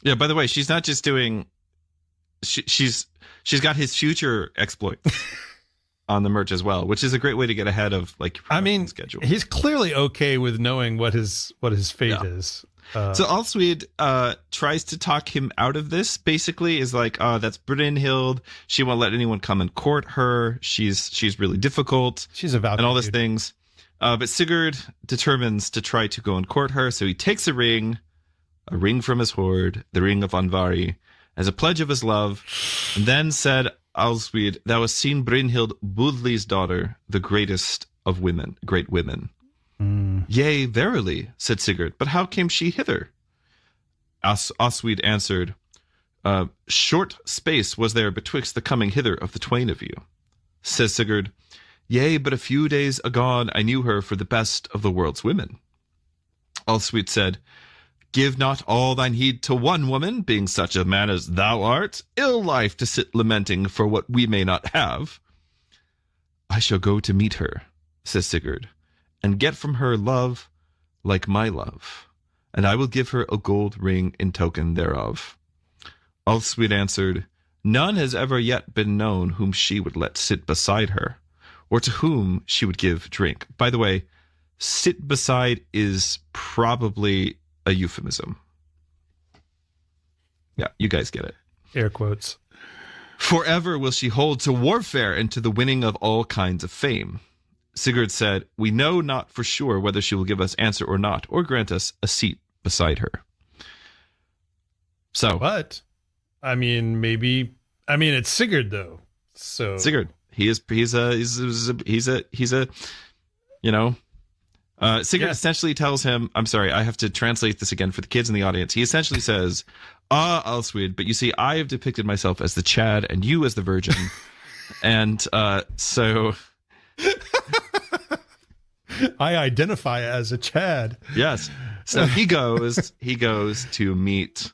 Yeah, by the way, she's not just doing... She's got his future exploit on the merch as well, which is a great way to get ahead of like your schedule. He's clearly okay with knowing what his fate is. So Alswid tries to talk him out of this. Basically, is like, that's Brynhild. She won't let anyone come and court her. She's really difficult. She's a Valkyrie and all these things. But Sigurd determines to try to go and court her. So he takes a ring from his hoard, the ring of Anvari. as a pledge of his love. And then said Alswede, thou hast seen Brynhild, Budli's daughter, the greatest of women, great women. Yea, verily, said Sigurd, but how came she hither? Oswede answered, short space was there betwixt the coming hither of the twain of you. Says Sigurd, yea, but a few days agone I knew her for the best of the world's women. Oswede said, give not all thine heed to one woman, being such a man as thou art, ill life to sit lamenting for what we may not have. I shall go to meet her, says Sigurd, and get from her love like my love, and I will give her a gold ring in token thereof. Alswede answered, none has ever yet been known whom she would let sit beside her, or to whom she would give drink. By the way, sit beside is probably a euphemism. Yeah, you guys get it. Air quotes. Forever will she hold to warfare and to the winning of all kinds of fame. Sigurd said, we know not for sure whether she will give us answer or not, or grant us a seat beside her. So, but I mean, maybe. I mean, it's Sigurd though. So Sigurd, he's a you know. Sigurd essentially tells him, I'm sorry, I have to translate this again for the kids in the audience. He essentially says, Alswede, but you see, I have depicted myself as the Chad and you as the Virgin, and so. I identify as a Chad. Yes. So he goes to meet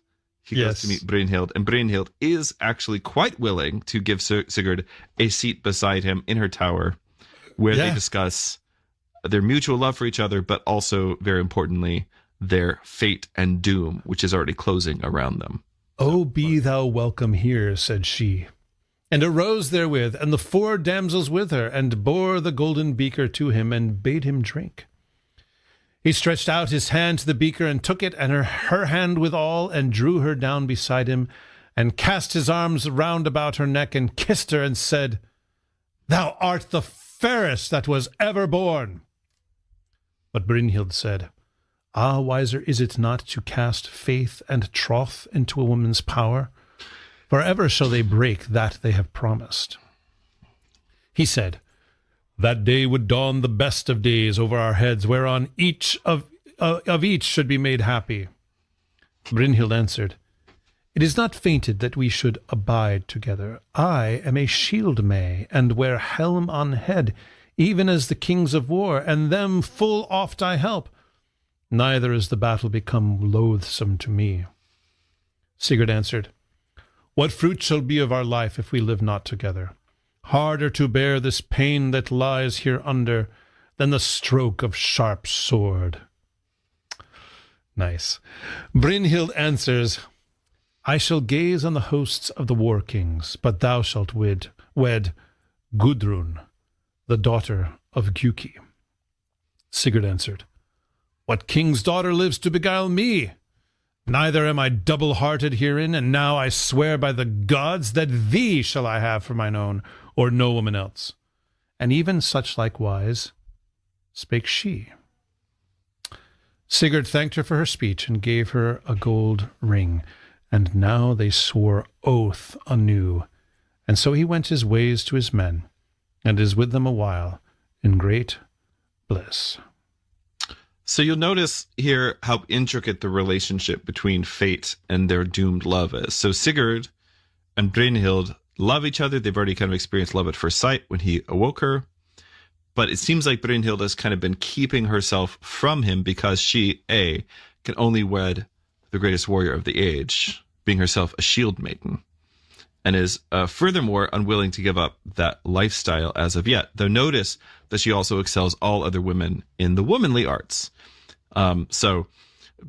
Brynhild, and Brynhild is actually quite willing to give Sigurd a seat beside him in her tower, where they discuss their mutual love for each other, but also, very importantly, their fate and doom, which is already closing around them. Oh, be thou welcome here, said she. And arose therewith, and the 4 damsels with her, and bore the golden beaker to him, and bade him drink. He stretched out his hand to the beaker, and took it, and her hand withal, and drew her down beside him, and cast his arms round about her neck, and kissed her, and said, thou art the fairest that was ever born. But Brynhild said, wiser is it not to cast faith and troth into a woman's power? For ever shall they break that they have promised. He said, that day would dawn the best of days over our heads, whereon each of each should be made happy. Brynhild answered, it is not fated that we should abide together. I am a shield may, and wear helm on head, even as the kings of war, and them full oft I help. Neither is the battle become loathsome to me. Sigurd answered, what fruit shall be of our life if we live not together? Harder to bear this pain that lies here under than the stroke of sharp sword. Nice. Brynhild answers, I shall gaze on the hosts of the war kings, but thou shalt wed Gudrun, the daughter of Gjuking. Sigurd answered, what king's daughter lives to beguile me? Neither am I double-hearted herein, and now I swear by the gods that thee shall I have for mine own, or no woman else. And even such likewise spake she. Sigurd thanked her for her speech, and gave her a gold ring, and now they swore oath anew. And so he went his ways to his men, and is with them a while, in great bliss. So you'll notice here how intricate the relationship between fate and their doomed love is. So Sigurd and Brynhild love each other. They've already kind of experienced love at first sight when he awoke her. But it seems like Brynhild has kind of been keeping herself from him because she, A, can only wed the greatest warrior of the age, being herself a shield maiden, and is furthermore unwilling to give up that lifestyle as of yet. Though notice that she also excels all other women in the womanly arts. But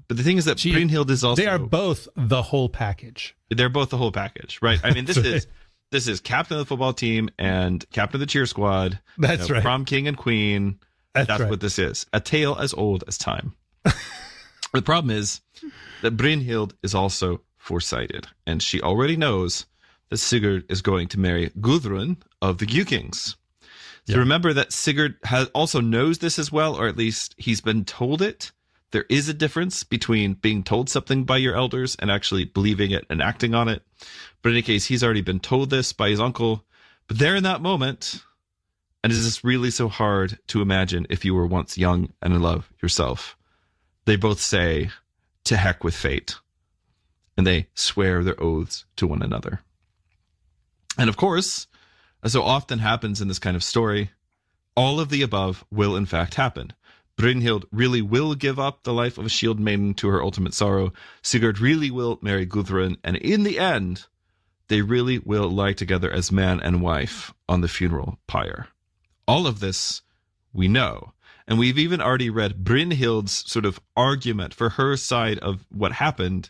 the thing is that Brynhild is also... They are both the whole package. They're both the whole package, right? I mean, this is captain of the football team and captain of the cheer squad. That's right. Prom king and queen. That's right. What this is. A tale as old as time. The problem is that Brynhild is also foresighted, and she already knows that Sigurd is going to marry Gudrun of the Gjukings. So remember that Sigurd also knows this as well, or at least he's been told it, There is a difference between being told something by your elders and actually believing it and acting on it. But in any case, he's already been told this by his uncle. But there in that moment, and is this really so hard to imagine if you were once young and in love yourself? They both say, to heck with fate. And they swear their oaths to one another. And of course, as so often happens in this kind of story, all of the above will in fact happen. Brynhild really will give up the life of a shield maiden to her ultimate sorrow. Sigurd really will marry Gudrun. And in the end, they really will lie together as man and wife on the funeral pyre. All of this we know. And we've even already read Brynhild's sort of argument for her side of what happened,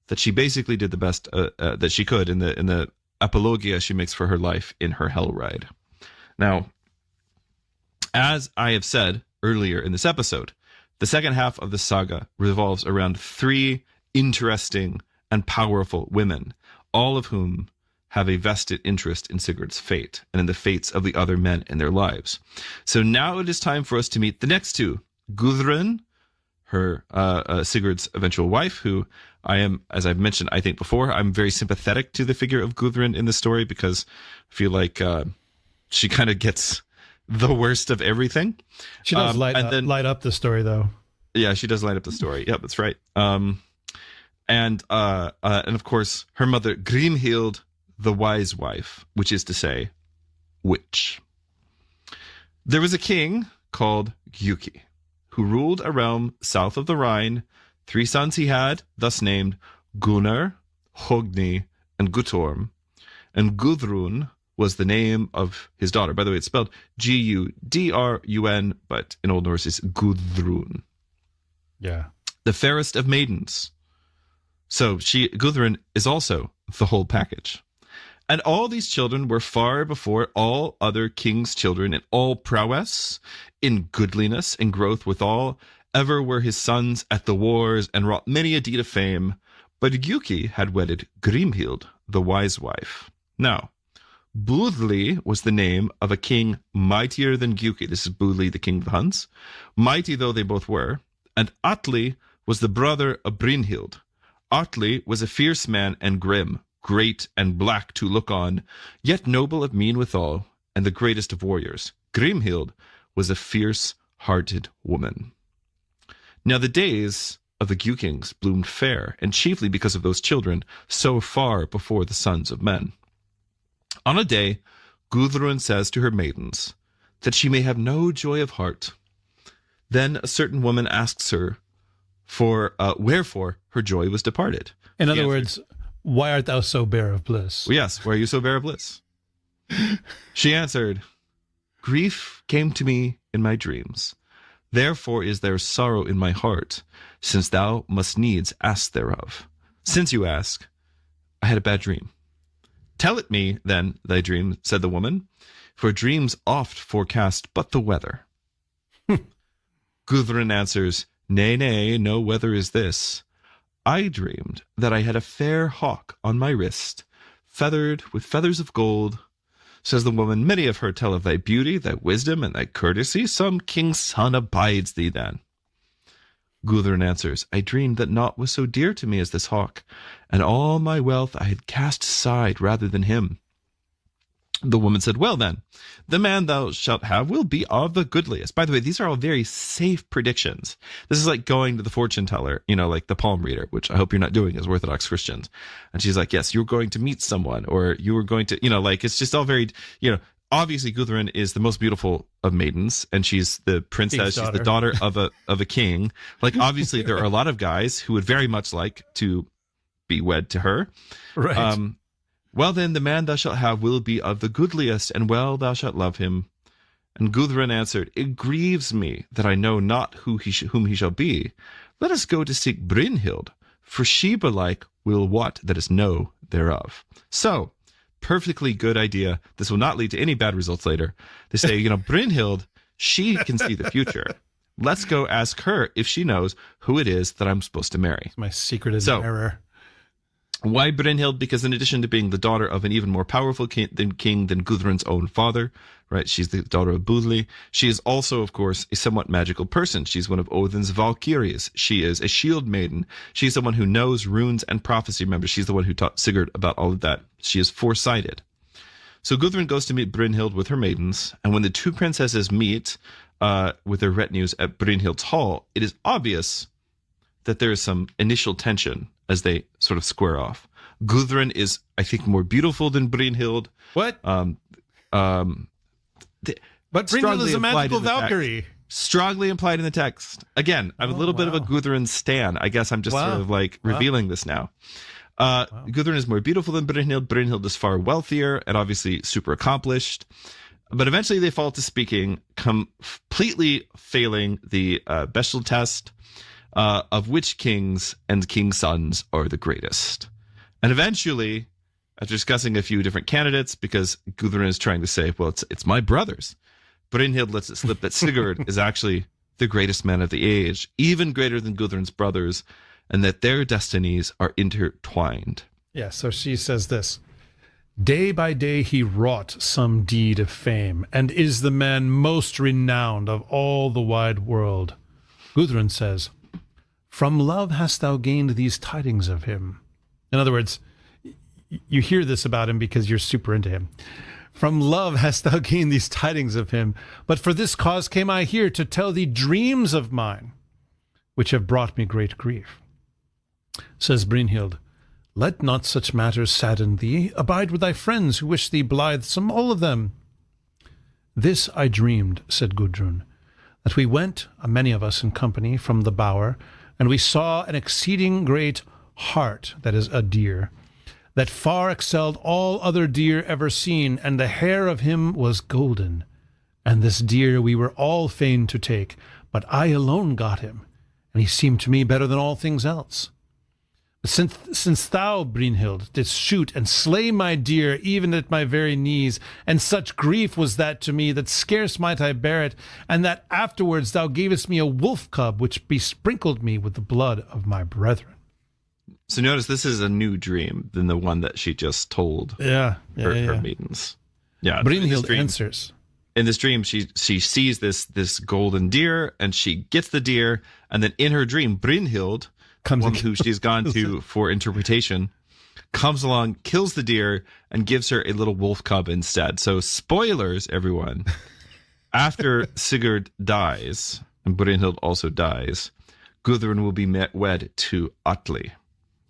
that she basically did the best that she could in the apologia she makes for her life in her hell ride. Now, as I have said earlier in this episode, the second half of the saga revolves around three interesting and powerful women, all of whom have a vested interest in Sigurd's fate and in the fates of the other men in their lives. So now it is time for us to meet the next two. Gudrun, her Sigurd's eventual wife, who I am, as I've mentioned, I think before, I'm very sympathetic to the figure of Gudrun in the story because I feel like she kind of gets the worst of everything. She does light up the story, though. Yeah, she does light up the story. Yep, that's right. And of course, her mother, Grimhild the Wise-wife, which is to say, witch. There was a king called Gjuking who ruled a realm south of the Rhine. 3 sons he had, thus named Gunnar, Hogni, and Guttorm. And Gudrun was the name of his daughter. By the way, it's spelled Gudrun, but in Old Norse it's Gudrun. Yeah. The fairest of maidens. So Gudrun is also the whole package. And all these children were far before all other kings' children in all prowess, in goodliness and growth withal. Ever were his sons at the wars and wrought many a deed of fame. But Gjuking had wedded Grimhild the Wise-wife. Now, Budli was the name of a king mightier than Gjuking. This is Budli, the king of the Huns. Mighty though they both were. And Atli was the brother of Brynhild. Atli was a fierce man and grim, great and black to look on, yet noble of mien withal, and the greatest of warriors. Grimhild was a fierce-hearted woman. Now the days of the Gjukings bloomed fair, and chiefly because of those children, so far before the sons of men. On a day, Gudrun says to her maidens that she may have no joy of heart. Then a certain woman asks her for wherefore her joy was departed. In other words, why art thou so bare of bliss? Well, yes, why are you so bare of bliss? She answered, grief came to me in my dreams. Therefore is there sorrow in my heart, since thou must needs ask thereof. Since you ask, I had a bad dream. Tell it me, then, thy dream, said the woman, for dreams oft forecast but the weather. Gudrun answers, nay, nay, no weather is this. I dreamed that I had a fair hawk on my wrist, feathered with feathers of gold. Says the woman, many of her tell of thy beauty, thy wisdom, and thy courtesy. Some king's son abides thee then. Gudrun answers, I dreamed that naught was so dear to me as this hawk, and all my wealth I had cast aside rather than him. The woman said, well then, the man thou shalt have will be of the goodliest. By the way, these are all very safe predictions. This is like going to the fortune teller, like the palm reader, which I hope you're not doing as Orthodox Christians. And she's like, yes, you're going to meet someone, or you were going to, it's just all very, obviously Gudrun is the most beautiful of maidens, and she's the princess, she's the daughter of a king. Like, obviously there are a lot of guys who would very much like to be wed to her. Right. Well then, the man thou shalt have will be of the goodliest, and well thou shalt love him. And Gudrun answered, it grieves me that I know not whom he shall be. Let us go to seek Brynhild, for she belike will wot that is know thereof. So, perfectly good idea. This will not lead to any bad results later. They say, Brynhild, she can see the future. Let's go ask her if she knows who it is that I'm supposed to marry. My secret is an error. Why Brynhild? Because in addition to being the daughter of an even more powerful king than Gudrun's own father, right? She's the daughter of Budli. She is also, of course, a somewhat magical person. She's one of Odin's Valkyries. She is a shield maiden. She's the one who knows runes and prophecy. Remember, she's the one who taught Sigurd about all of that. She is foresighted. So Gudrun goes to meet Brynhild with her maidens, and when the two princesses meet with their retinues at Brynhild's hall, it is obvious that there is some initial tension as they sort of square off. Gudrun is, I think, more beautiful than Brynhild. What? But Brynhild is a magical Valkyrie. Strongly implied in the text. Again, I'm a little bit of a Gudrun stan. I guess I'm just sort of like revealing this now. Gudrun is more beautiful than Brynhild. Brynhild is far wealthier and obviously super accomplished. But eventually they fall to speaking, completely failing the Bechdel test of which kings and king's sons are the greatest. And eventually, after discussing a few different candidates, because Gudrun is trying to say, well, it's my brothers, Brynhild lets it slip that Sigurd is actually the greatest man of the age, even greater than Gudrun's brothers, and that their destinies are intertwined. Yeah, so she says this. Day by day he wrought some deed of fame, and is the man most renowned of all the wide world. Gudrun says, from love hast thou gained these tidings of him. In other words, you hear this about him because you're super into him. From love hast thou gained these tidings of him, but for this cause came I here to tell thee dreams of mine, which have brought me great grief. Says Brynhild, let not such matters sadden thee. Abide with thy friends who wish thee blithesome, all of them. This I dreamed, said Gudrun, that we went, many of us in company, from the bower, and we saw an exceeding great hart, that is a deer, that far excelled all other deer ever seen, and the hair of him was golden. And this deer we were all fain to take, but I alone got him, and he seemed to me better than all things else. Since thou, Brynhild, didst shoot and slay my deer even at my very knees, and such grief was that to me that scarce might I bear it, and that afterwards thou gavest me a wolf cub which besprinkled me with the blood of my brethren. So notice this is a new dream than the one that she just told her maidens. Yeah, Brynhild answers. In this dream, she sees this golden deer, and she gets the deer, and then in her dream, Brynhild, one who she's gone to for interpretation, comes along, kills the deer, and gives her a little wolf cub instead. So spoilers, everyone. After Sigurd dies, and Brynhild also dies, Gudrun will be wed to Atli.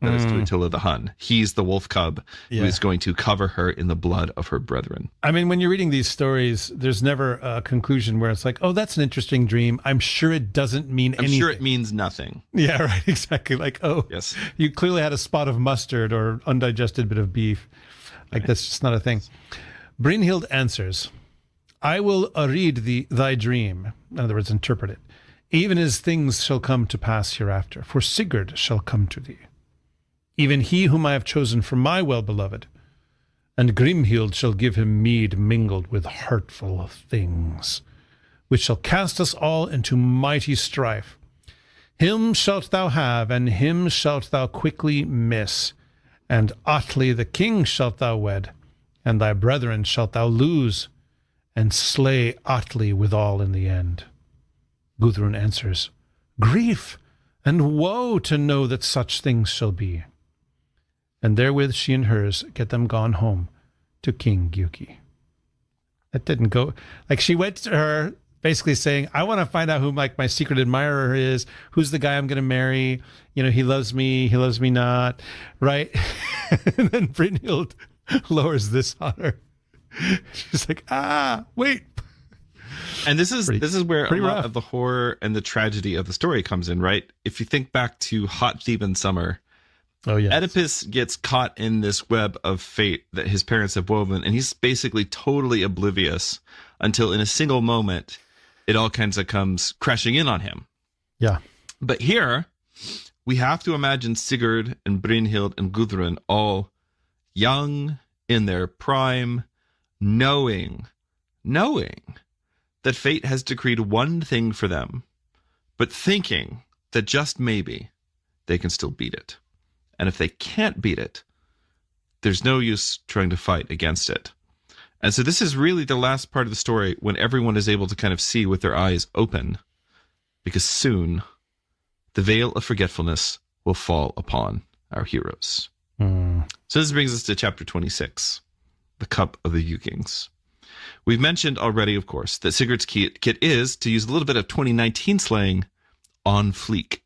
That is to Attila the Hun. He's the wolf cub who is going to cover her in the blood of her brethren. I mean, when you're reading these stories, there's never a conclusion where it's like, oh, that's an interesting dream. I'm sure it doesn't mean anything. I'm sure it means nothing. Yeah, right, exactly. Like, oh, yes, you clearly had a spot of mustard or undigested bit of beef. Like, that's just not a thing. Brynhild answers, I will read thy dream, in other words, interpret it, even as things shall come to pass hereafter, for Sigurd shall come to thee. Even he whom I have chosen for my well-beloved, and Grimhild shall give him mead mingled with hurtful things, which shall cast us all into mighty strife. Him shalt thou have, and him shalt thou quickly miss, and Atli the king shalt thou wed, and thy brethren shalt thou lose, and slay Atli withal in the end. Gudrun answers, grief and woe to know that such things shall be. And therewith she and hers get them gone home to King Gjuking. That didn't go... Like, she went to her basically saying, I want to find out who, like, my secret admirer is, who's the guy I'm going to marry, you know, he loves me not, right? And then Brynhild lowers this on her. She's like, wait. And this is where a lot of the horror and the tragedy of the story comes in, right? If you think back to Hot Theban Summer, Oedipus gets caught in this web of fate that his parents have woven, and he's basically totally oblivious until in a single moment, it all kinds of comes crashing in on him. Yeah. But here, we have to imagine Sigurd and Brynhild and Gudrun all young, in their prime, knowing that fate has decreed one thing for them, but thinking that just maybe they can still beat it. And if they can't beat it, there's no use trying to fight against it. And so this is really the last part of the story when everyone is able to kind of see with their eyes open, because soon the veil of forgetfulness will fall upon our heroes. So this brings us to chapter 26, the Cup of the Gjukings. We've mentioned already, of course, that Sigurd's kit is, to use a little bit of 2019 slang, on fleek.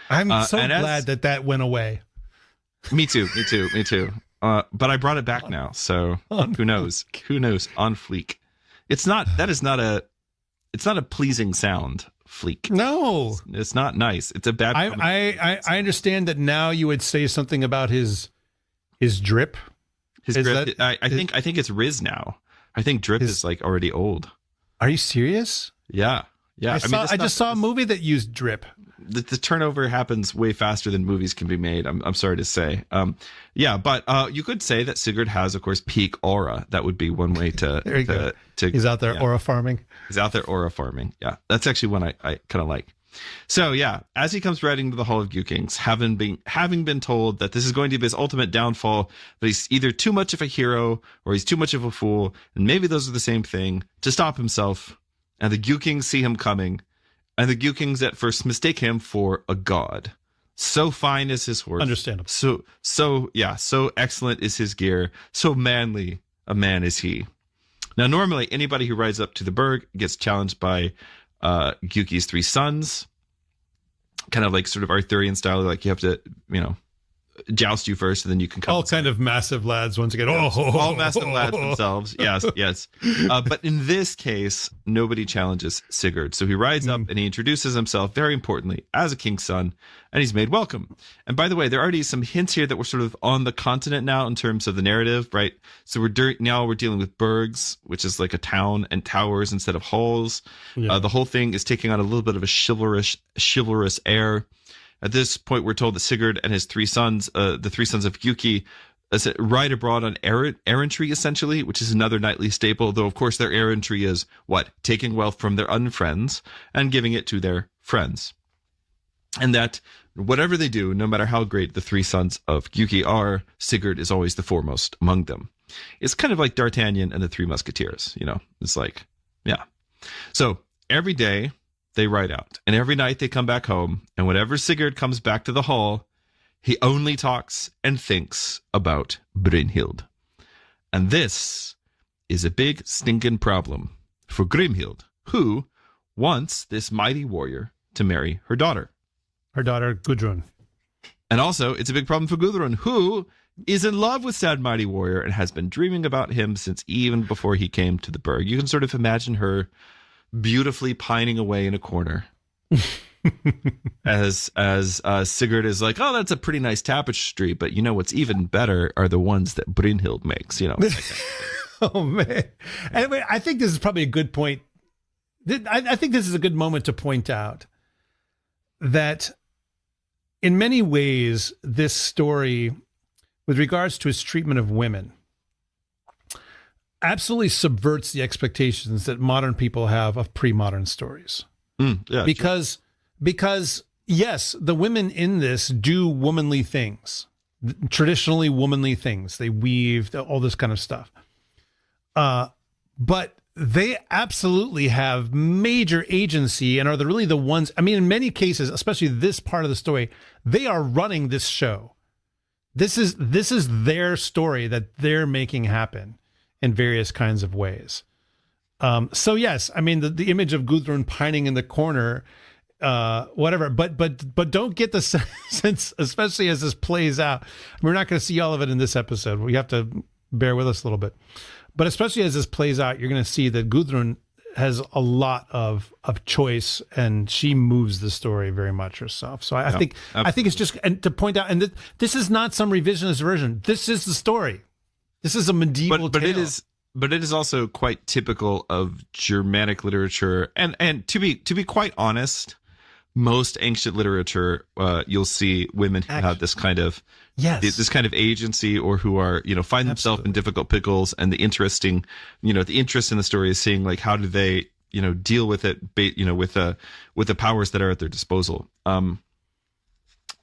I'm so glad that went away. Me too. But I brought it back now, so who knows? Who knows? On fleek. It's not a pleasing sound. Fleek. No, it's not nice. It's a bad. I understand that now. You would say something about his drip. His drip. I think it's Riz now. I think drip is like already old. Are you serious? Yeah. I just saw a movie that used drip. The turnover happens way faster than movies can be made. I'm sorry to say. But you could say that Sigurd has, of course, peak aura. That would be one way to. He's out there aura farming. He's out there aura farming. Yeah, that's actually one I kind of like. So yeah, as he comes riding to the Hall of Gjukings, having been told that this is going to be his ultimate downfall, but he's either too much of a hero or he's too much of a fool, and maybe those are the same thing, to stop himself. And the Gjukings see him coming, and the Gjukings at first mistake him for a god. So fine is his horse. Understandable. So excellent is his gear. So manly a man is he. Now, normally, anybody who rides up to the burg gets challenged by Gjuking's three sons, kind of like sort of Arthurian style, like you have to, joust you first, and then you can come. All kind of massive lads once again. All massive lads themselves. Yes. But in this case, nobody challenges Sigurd. So he rides up and he introduces himself, very importantly, as a king's son, and he's made welcome. And by the way, there are already some hints here that we're sort of on the continent now in terms of the narrative, right? So we're dealing with burgs, which is like a town, and towers instead of halls. Yeah. The whole thing is taking on a little bit of a chivalrous air. At this point, we're told that Sigurd and his three sons, the three sons of Gjuking, ride abroad on errantry, essentially, which is another knightly staple, though, of course, their errantry is what? Taking wealth from their unfriends and giving it to their friends. And that whatever they do, no matter how great the three sons of Gjuking are, Sigurd is always the foremost among them. It's kind of like D'Artagnan and the Three Musketeers, It's like, yeah. So every day they ride out, and every night they come back home, and whenever Sigurd comes back to the hall, he only talks and thinks about Brynhild. And this is a big stinking problem for Grimhild, who wants this mighty warrior to marry her daughter. Her daughter, Gudrun. And also, it's a big problem for Gudrun, who is in love with said mighty warrior and has been dreaming about him since even before he came to the burg. You can sort of imagine her beautifully pining away in a corner as Sigurd is like, oh, that's a pretty nice tapestry, but what's even better are the ones that Brynhild makes. Oh man, anyway, I think this is probably a good point. I think this is a good moment to point out that in many ways this story, with regards to its treatment of women, absolutely subverts the expectations that modern people have of pre-modern stories. Because yes, the women in this do womanly things, traditionally womanly things. They weave, all this kind of stuff. But they absolutely have major agency and are really the ones. I mean, in many cases, especially this part of the story, they are running this show. This is their story that they're making happen in various kinds of ways. So yes, I mean the image of Gudrun pining in the corner, whatever. But don't get the sense, especially as this plays out. We're not going to see all of it in this episode. We have to bear with us a little bit. But especially as this plays out, you're going to see that Gudrun has a lot of choice, and she moves the story very much herself. So I think it's just, and to point out, and this is not some revisionist version. This is the story. This is a medieval tale. But it is also quite typical of Germanic literature, and to be quite honest, most ancient literature, you'll see women who have this kind of agency, or who are find themselves in difficult pickles, and the interest in the story is seeing like how do they deal with it, with the powers that are at their disposal.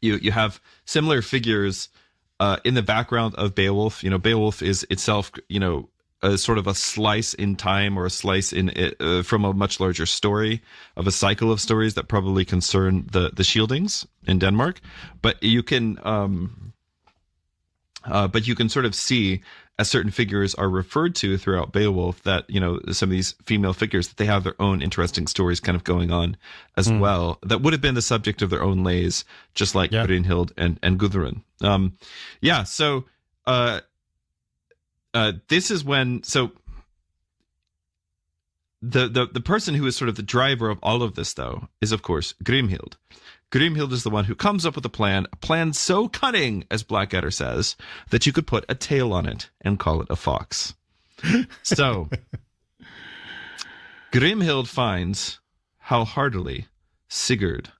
You have similar figures in the background of Beowulf. Beowulf is itself, a sort of a slice in time, or a slice in from a much larger story of a cycle of stories that probably concern the Scyldings in Denmark. But you can sort of see, as certain figures are referred to throughout Beowulf, that, some of these female figures, that they have their own interesting stories kind of going on as well, that would have been the subject of their own lays, just like Brynhild and Gudrun. So this is when, the person who is sort of the driver of all of this, though, is, of course, Grimhild. Grimhild is the one who comes up with a plan so cunning, as Blackadder says, that you could put a tail on it and call it a fox. So, Grimhild finds how heartily Sigurd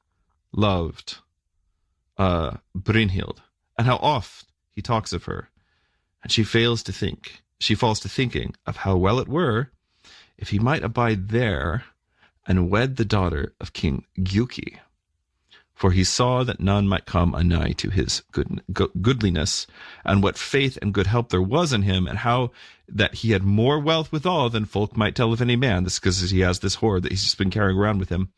loved Brynhild, and how oft he talks of her, and she falls to thinking of how well it were if he might abide there and wed the daughter of King Gjuking. For he saw that none might come anigh to his goodliness, and what faith and good help there was in him, and how that he had more wealth withal than folk might tell of any man. This is because he has this hoard that he's just been carrying around with him.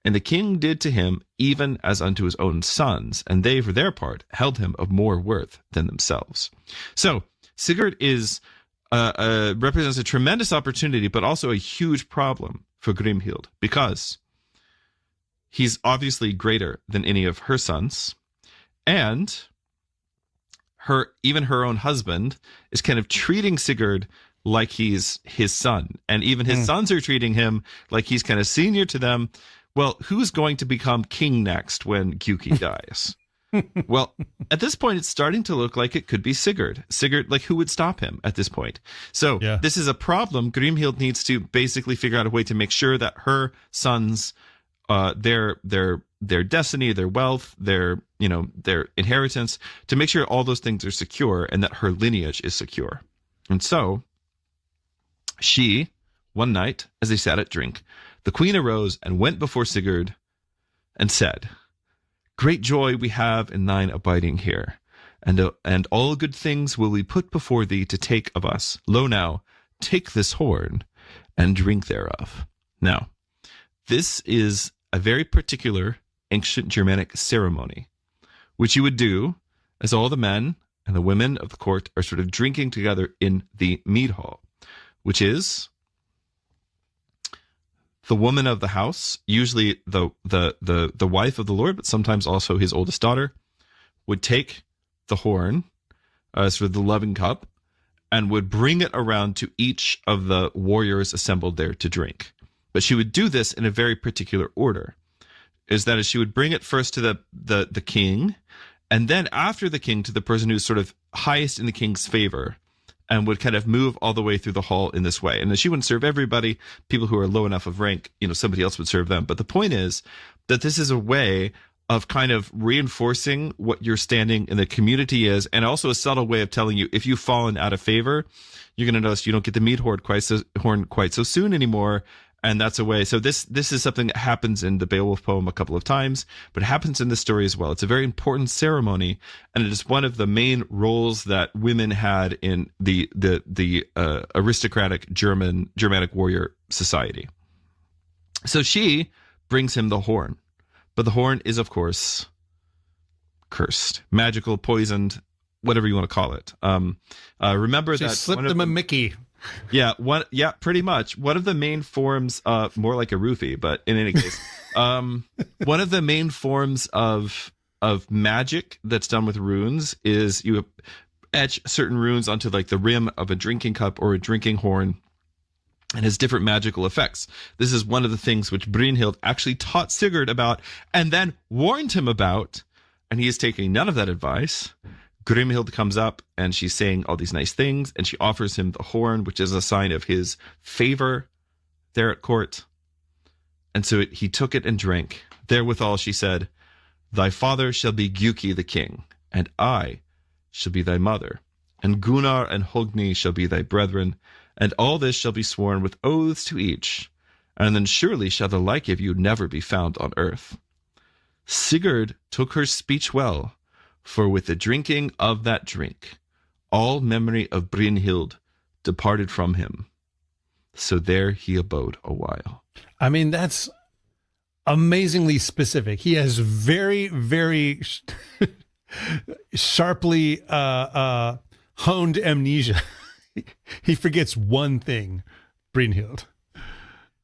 And the king did to him even as unto his own sons, and they for their part held him of more worth than themselves. So Sigurd represents a tremendous opportunity, but also a huge problem for Grimhild, because he's obviously greater than any of her sons, and even her own husband is kind of treating Sigurd like he's his son, and even his sons are treating him like he's kind of senior to them. Well, who's going to become king next when Gjuking dies? Well, at this point, it's starting to look like it could be Sigurd. Sigurd, who would stop him at this point? So This is a problem. Grimhild needs to basically figure out a way to make sure that her sons, their destiny, their wealth, their inheritance, to make sure all those things are secure and that her lineage is secure. And so she, one night, as they sat at drink, the queen arose and went before Sigurd and said, "Great joy we have in thine abiding here, and all good things will we put before thee to take of us. Lo now, take this horn and drink thereof." Now, this is a very particular ancient Germanic ceremony, which you would do as all the men and the women of the court are sort of drinking together in the mead hall, which is the woman of the house, usually the wife of the lord, but sometimes also his oldest daughter, would take the horn, sort of the loving cup, and would bring it around to each of the warriors assembled there to drink. But she would do this in a very particular order. Is that she would bring it first to the king, and then after the king to the person who's sort of highest in the king's favor, and would kind of move all the way through the hall in this way. And then she wouldn't serve everybody. People who are low enough of rank, somebody else would serve them. But the point is that this is a way of kind of reinforcing what your standing in the community is, and also a subtle way of telling you, if you've fallen out of favor, you're going to notice you don't get the mead horn quite so soon anymore. And that's a way. So this is something that happens in the Beowulf poem a couple of times, but it happens in the story as well. It's a very important ceremony, and it is one of the main roles that women had in the aristocratic Germanic warrior society. So she brings him the horn, but the horn is, of course, cursed, magical, poisoned, whatever you want to call it. Remember she that slipped him a Mickey. Yeah, pretty much. One of the main forms, more like a roofie, but in any case, one of the main forms of magic that's done with runes is you etch certain runes onto the rim of a drinking cup or a drinking horn, and has different magical effects. This is one of the things which Brynhild actually taught Sigurd about, and then warned him about, and he is taking none of that advice. Grimhild comes up and she's saying all these nice things, and she offers him the horn, which is a sign of his favor there at court. And so he took it and drank. Therewithal she said, "Thy father shall be Gjuking the king, and I shall be thy mother, and Gunnar and Hogni shall be thy brethren, and all this shall be sworn with oaths to each, and then surely shall the like of you never be found on earth." Sigurd took her speech well, for with the drinking of that drink, all memory of Brynhild departed from him. So there he abode a while. I mean, that's amazingly specific. He has very, very sharply honed amnesia. He forgets one thing, Brynhild.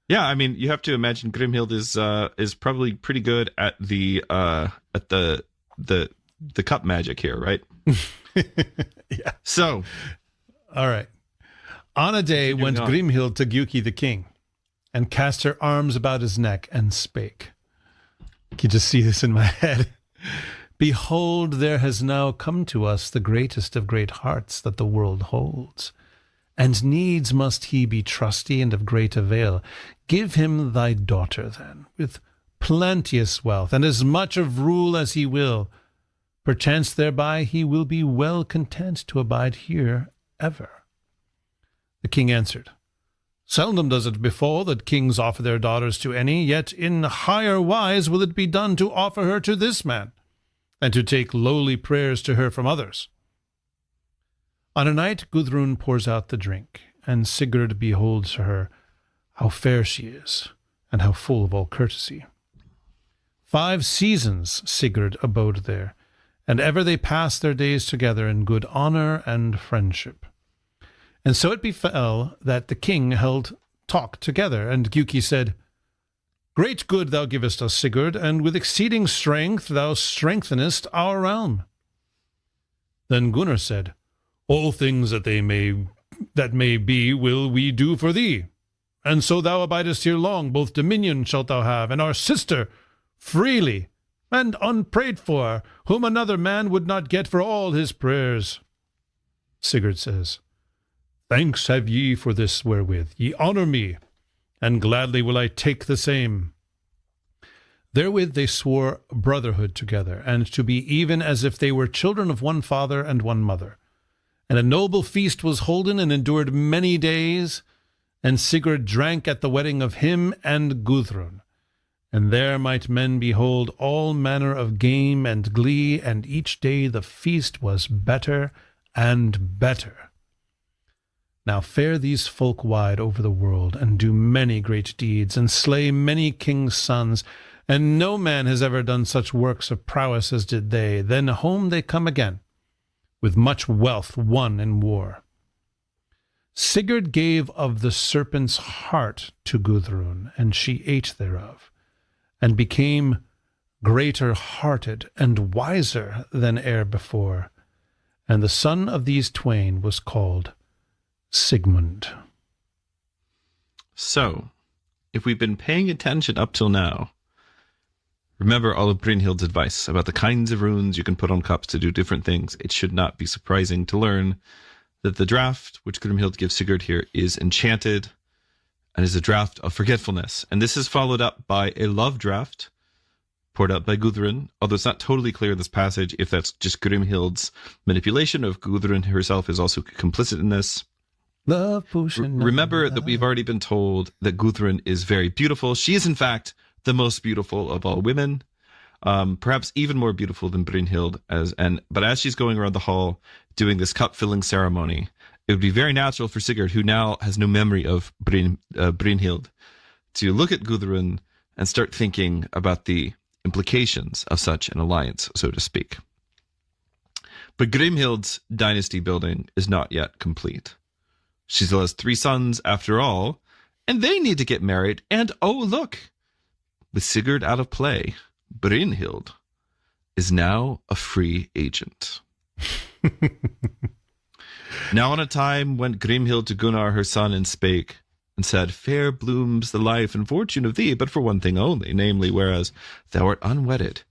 Yeah, I mean, you have to imagine Grimhild is probably pretty good at the cup magic here, right? Yeah. So, all right. On a day went Grimhild to Gjuking the king, and cast her arms about his neck, and spake. You can just see this in my head. Behold, there has now come to us the greatest of great hearts that the world holds. And needs must he be trusty and of great avail. Give him thy daughter, then, with plenteous wealth, and as much of rule as he will. Perchance thereby he will be well content to abide here ever. The king answered, Seldom does it befall that kings offer their daughters to any, yet in higher wise will it be done to offer her to this man, and to take lowly prayers to her from others. On a night Gudrun pours out the drink, and Sigurd beholds her, how fair she is, and how full of all courtesy. 5 seasons Sigurd abode there, and ever they passed their days together in good honour and friendship. And so it befell that the king held talk together, and Gjuking said, Great good thou givest us, Sigurd, and with exceeding strength thou strengthenest our realm. Then Gunnar said, All things that may be will we do for thee. And so thou abidest here long, both dominion shalt thou have, and our sister freely, and unprayed for, whom another man would not get for all his prayers. Sigurd says, Thanks have ye for this wherewith ye honour me, and gladly will I take the same. Therewith they swore brotherhood together, and to be even as if they were children of one father and one mother. And a noble feast was holden and endured many days, and Sigurd drank at the wedding of him and Gudrun. And there might men behold all manner of game and glee, and each day the feast was better and better. Now fare these folk wide over the world, and do many great deeds, and slay many kings' sons, and no man has ever done such works of prowess as did they. Then home they come again, with much wealth won in war. Sigurd gave of the serpent's heart to Gudrun, and she ate thereof, and became greater-hearted and wiser than e'er before. And the son of these twain was called Sigmund. So, if we've been paying attention up till now, remember all of Brynhild's advice about the kinds of runes you can put on cups to do different things. It should not be surprising to learn that the draft which Grimhild gives Sigurd here is enchanted and is a draft of forgetfulness. And this is followed up by a love draft poured out by Gudrun, although it's not totally clear in this passage if that's just Grimhild's manipulation, or if Gudrun herself is also complicit in this. Love potion. Remember that we've already been told that Gudrun is very beautiful. She is, in fact, the most beautiful of all women, perhaps even more beautiful than Brynhild. But as she's going around the hall doing this cup-filling ceremony, it would be very natural for Sigurd, who now has no memory of Brynhild, to look at Gudrun and start thinking about the implications of such an alliance, so to speak. But Grimhild's dynasty building is not yet complete. She still has 3 sons, after all, and they need to get married. And oh, look, with Sigurd out of play, Brynhild is now a free agent. Now on a time went Grimhild to Gunnar her son and spake, and said, Fair blooms the life and fortune of thee, but for one thing only, namely, whereas thou art unwedded.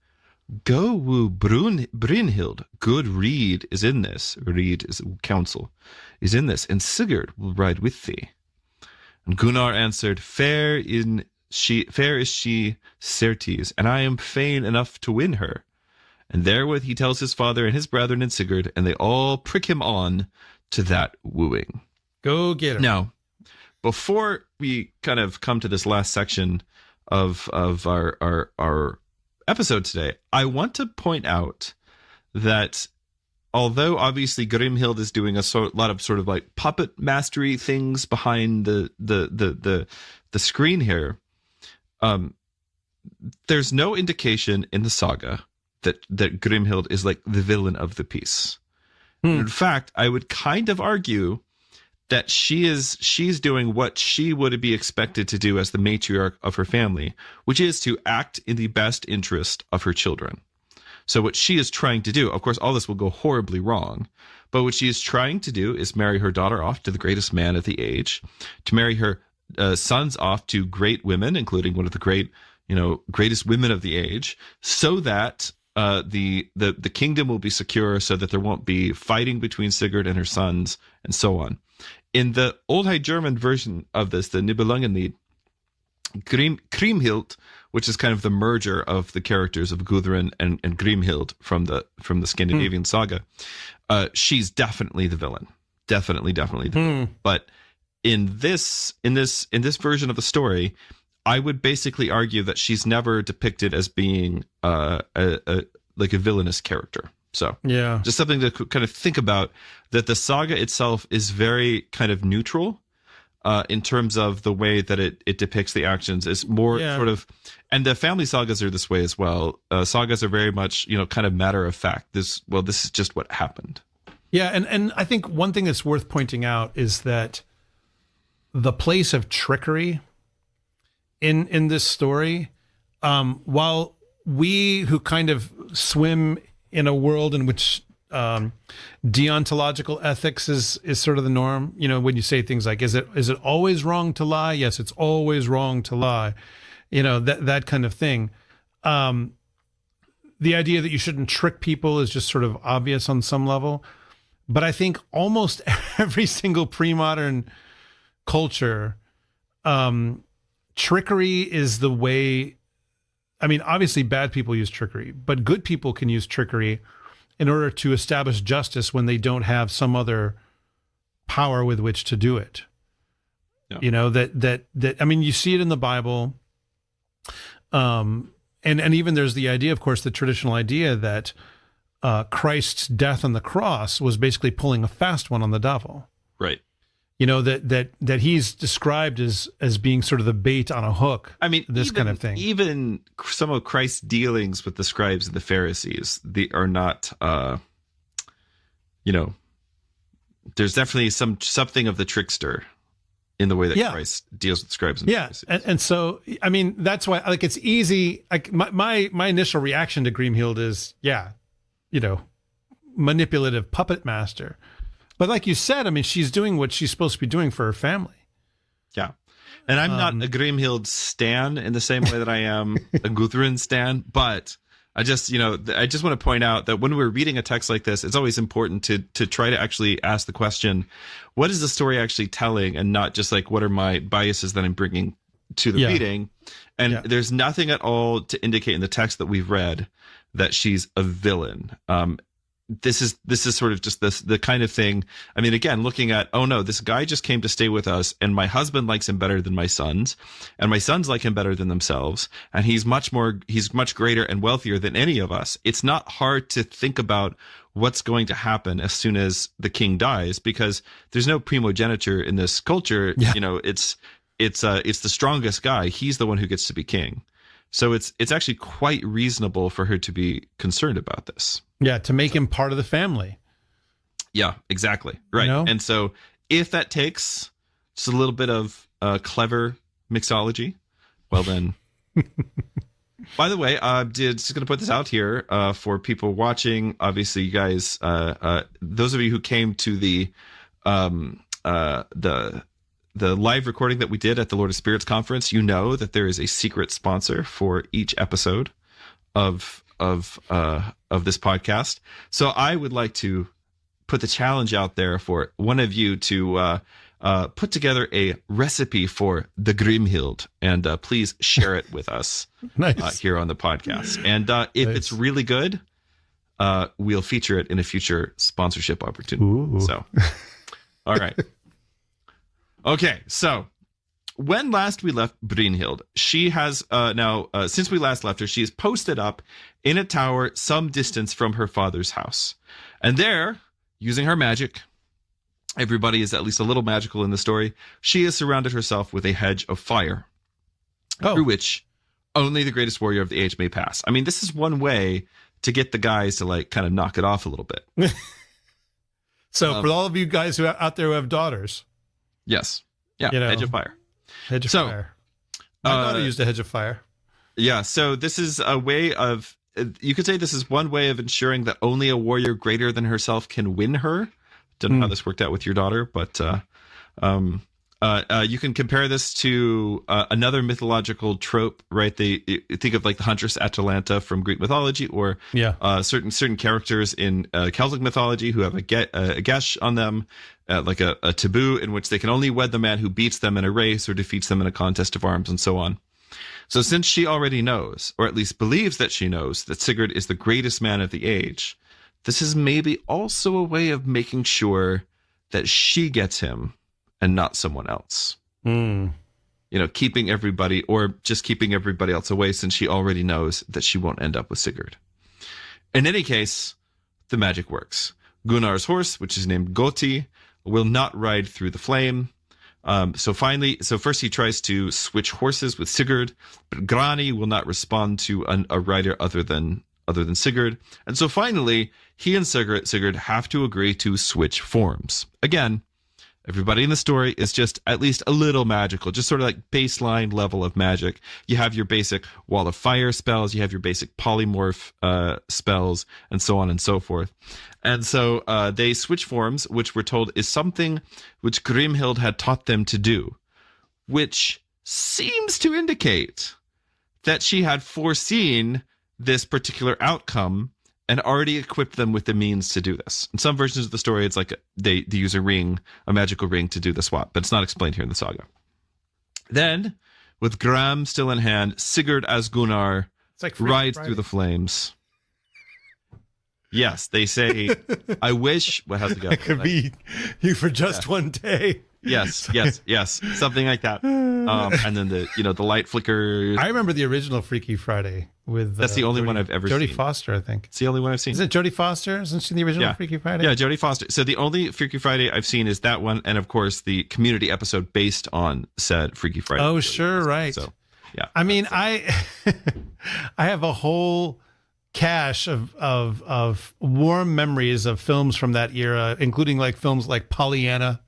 Go woo Brynhild, good rede is in this, rede is counsel, is in this, and Sigurd will ride with thee. And Gunnar answered, Fair is she, certes, and I am fain enough to win her. And therewith he tells his father and his brethren and Sigurd, and they all prick him on to that wooing. Go get her. Now, before we kind of come to this last section of our episode today, I want to point out that although obviously Grimhild is doing a lot of sort of like puppet mastery things behind the screen here, there's no indication in the saga that Grimhild is like the villain of the piece. In fact, I would kind of argue that she's doing what she would be expected to do as the matriarch of her family, which is to act in the best interest of her children. So what she is trying to do, of course, all this will go horribly wrong, but what she is trying to do is marry her daughter off to the greatest man of the age, to marry her sons off to great women, including one of the greatest women of the age, so that the kingdom will be secure, so that there won't be fighting between Sigurd and her sons, and so on. In the Old High German version of this, the Nibelungenlied, Grimhild, which is kind of the merger of the characters of Gudrun and Grimhild from the Scandinavian saga, she's definitely the villain, definitely the villain. But in this version of the story, I would basically argue that she's never depicted as being like a villainous character. So yeah, just something to kind of think about, that the saga itself is very kind of neutral in terms of the way that it depicts the actions. It's more sort of, and the family sagas are this way as well. Sagas are very much, kind of matter of fact. This is just what happened. Yeah, and I think one thing that's worth pointing out is that the place of trickery in this story, while we who kind of swim in a world in which deontological ethics is sort of the norm, when you say things like, is it always wrong to lie? Yes, it's always wrong to lie. That kind of thing. The idea that you shouldn't trick people is just sort of obvious on some level. But I think almost every single pre-modern culture, trickery is the way. I mean, obviously bad people use trickery, but good people can use trickery in order to establish justice when they don't have some other power with which to do it. Yeah. That I mean, you see it in the Bible. And even there's the idea, of course, the traditional idea that Christ's death on the cross was basically pulling a fast one on the devil. Right. That he's described as being sort of the bait on a hook. I mean, this kind of thing. Even some of Christ's dealings with the scribes and the Pharisees, they are not, there's definitely something of the trickster in the way that Christ deals with scribes and Pharisees. And so, I mean, that's why, like, it's easy. Like my initial reaction to Grimhild is, manipulative puppet master. But like you said, I mean, she's doing what she's supposed to be doing for her family. Yeah. And I'm not a Grimhild stan in the same way that I am a Gudrun stan, but I just want to point out that when we're reading a text like this, it's always important to try to actually ask the question, what is the story actually telling, and not just like, what are my biases that I'm bringing to the reading? And there's nothing at all to indicate in the text that we've read that she's a villain. This is sort of just the kind of thing. I mean, again, looking at, oh no, this guy just came to stay with us, and my husband likes him better than my sons, and my sons like him better than themselves, and he's much greater and wealthier than any of us. It's not hard to think about what's going to happen as soon as the king dies, because there's no primogeniture in this culture. Yeah. It's the strongest guy. He's the one who gets to be king. So it's actually quite reasonable for her to be concerned about this. Yeah, to make him part of the family. Yeah, exactly. Right. And so if that takes just a little bit of clever mixology, well then. By the way, just going to put this out here for people watching. Obviously, you guys, those of you who came to the live recording that we did at the Lord of Spirits conference, you know that there is a secret sponsor for each episode of this podcast. So I would like to put the challenge out there for one of you to put together a recipe for the Grimhild, and please share it with us here on the podcast. And if it's really good, we'll feature it in a future sponsorship opportunity. Ooh. So, all right. Okay, so when last we left Brynhild, she has now, since we last left her, she is posted up in a tower some distance from her father's house. And there, using her magic, everybody is at least a little magical in the story, she has surrounded herself with a hedge of fire, through which only the greatest warrior of the age may pass. I mean, this is one way to get the guys to like kind of knock it off a little bit. So for all of you guys who are out there who have daughters. Yes. Yeah. Hedge of fire. Hedge of fire. My daughter used a hedge of fire. Yeah. So this is a way of, you could say this is one way of ensuring that only a warrior greater than herself can win her. Don't know how this worked out with your daughter, but you can compare this to another mythological trope, right? They think of like the huntress Atalanta from Greek mythology, or certain characters in Celtic mythology who have a gesh on them, like a taboo in which they can only wed the man who beats them in a race or defeats them in a contest of arms, and so on. So since she already knows, or at least believes that she knows, that Sigurd is the greatest man of the age, this is maybe also a way of making sure that she gets him and not someone else. You know, keeping everybody, or just keeping everybody else away, since she already knows that she won't end up with Sigurd. In any case, the magic works. Gunnar's horse, which is named Goti, will not ride through the flame. So first he tries to switch horses with Sigurd, but Grani will not respond to a rider other than Sigurd. And so finally, he and Sigurd have to agree to switch forms. Again, everybody in the story is just at least a little magical, just sort of like baseline level of magic. You have your basic wall of fire spells, you have your basic polymorph spells, and so on and so forth. And so they switch forms, which we're told is something which Grimhild had taught them to do, which seems to indicate that she had foreseen this particular outcome and already equipped them with the means to do this. In some versions of the story, it's like they use a ring, a magical ring, to do the swap, but it's not explained here in the saga. Then, with Gram still in hand, Sigurd as Gunnar rides through the flames. Yes, they say, I wish... Well, how's it go? I could be you for just one day. Yes, something like that. And then the light flickers. I remember the original Freaky Friday with that's the only one I've ever seen. Jodie Foster, I think. It's the only one I've seen. Isn't it Jodie Foster? Isn't she the original Freaky Friday? Yeah, Jodie Foster. So the only Freaky Friday I've seen is that one, and of course the Community episode based on said Freaky Friday. Oh, sure, right. So yeah, I mean, I have a whole cache of warm memories of films from that era, including like films like Pollyanna.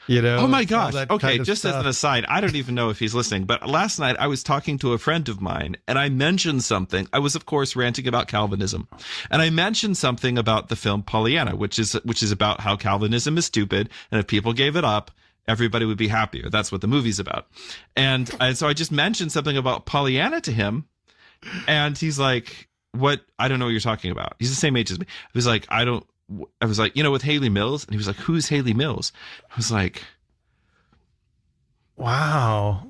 You know, oh my gosh. Okay, kind of just stuff. as an aside, I don't even know if he's listening, but last night I was talking to a friend of mine and I mentioned something. I was, of course, ranting about Calvinism. And I mentioned something about the film Pollyanna, which is about how Calvinism is stupid. And if people gave it up, everybody would be happier. That's what the movie's about. And so I just mentioned something about Pollyanna to him. And he's like, what? I don't know what you're talking about. He's the same age as me. He was like, I was like, with Haley Mills. And he was like, who's Haley Mills? I was like, wow.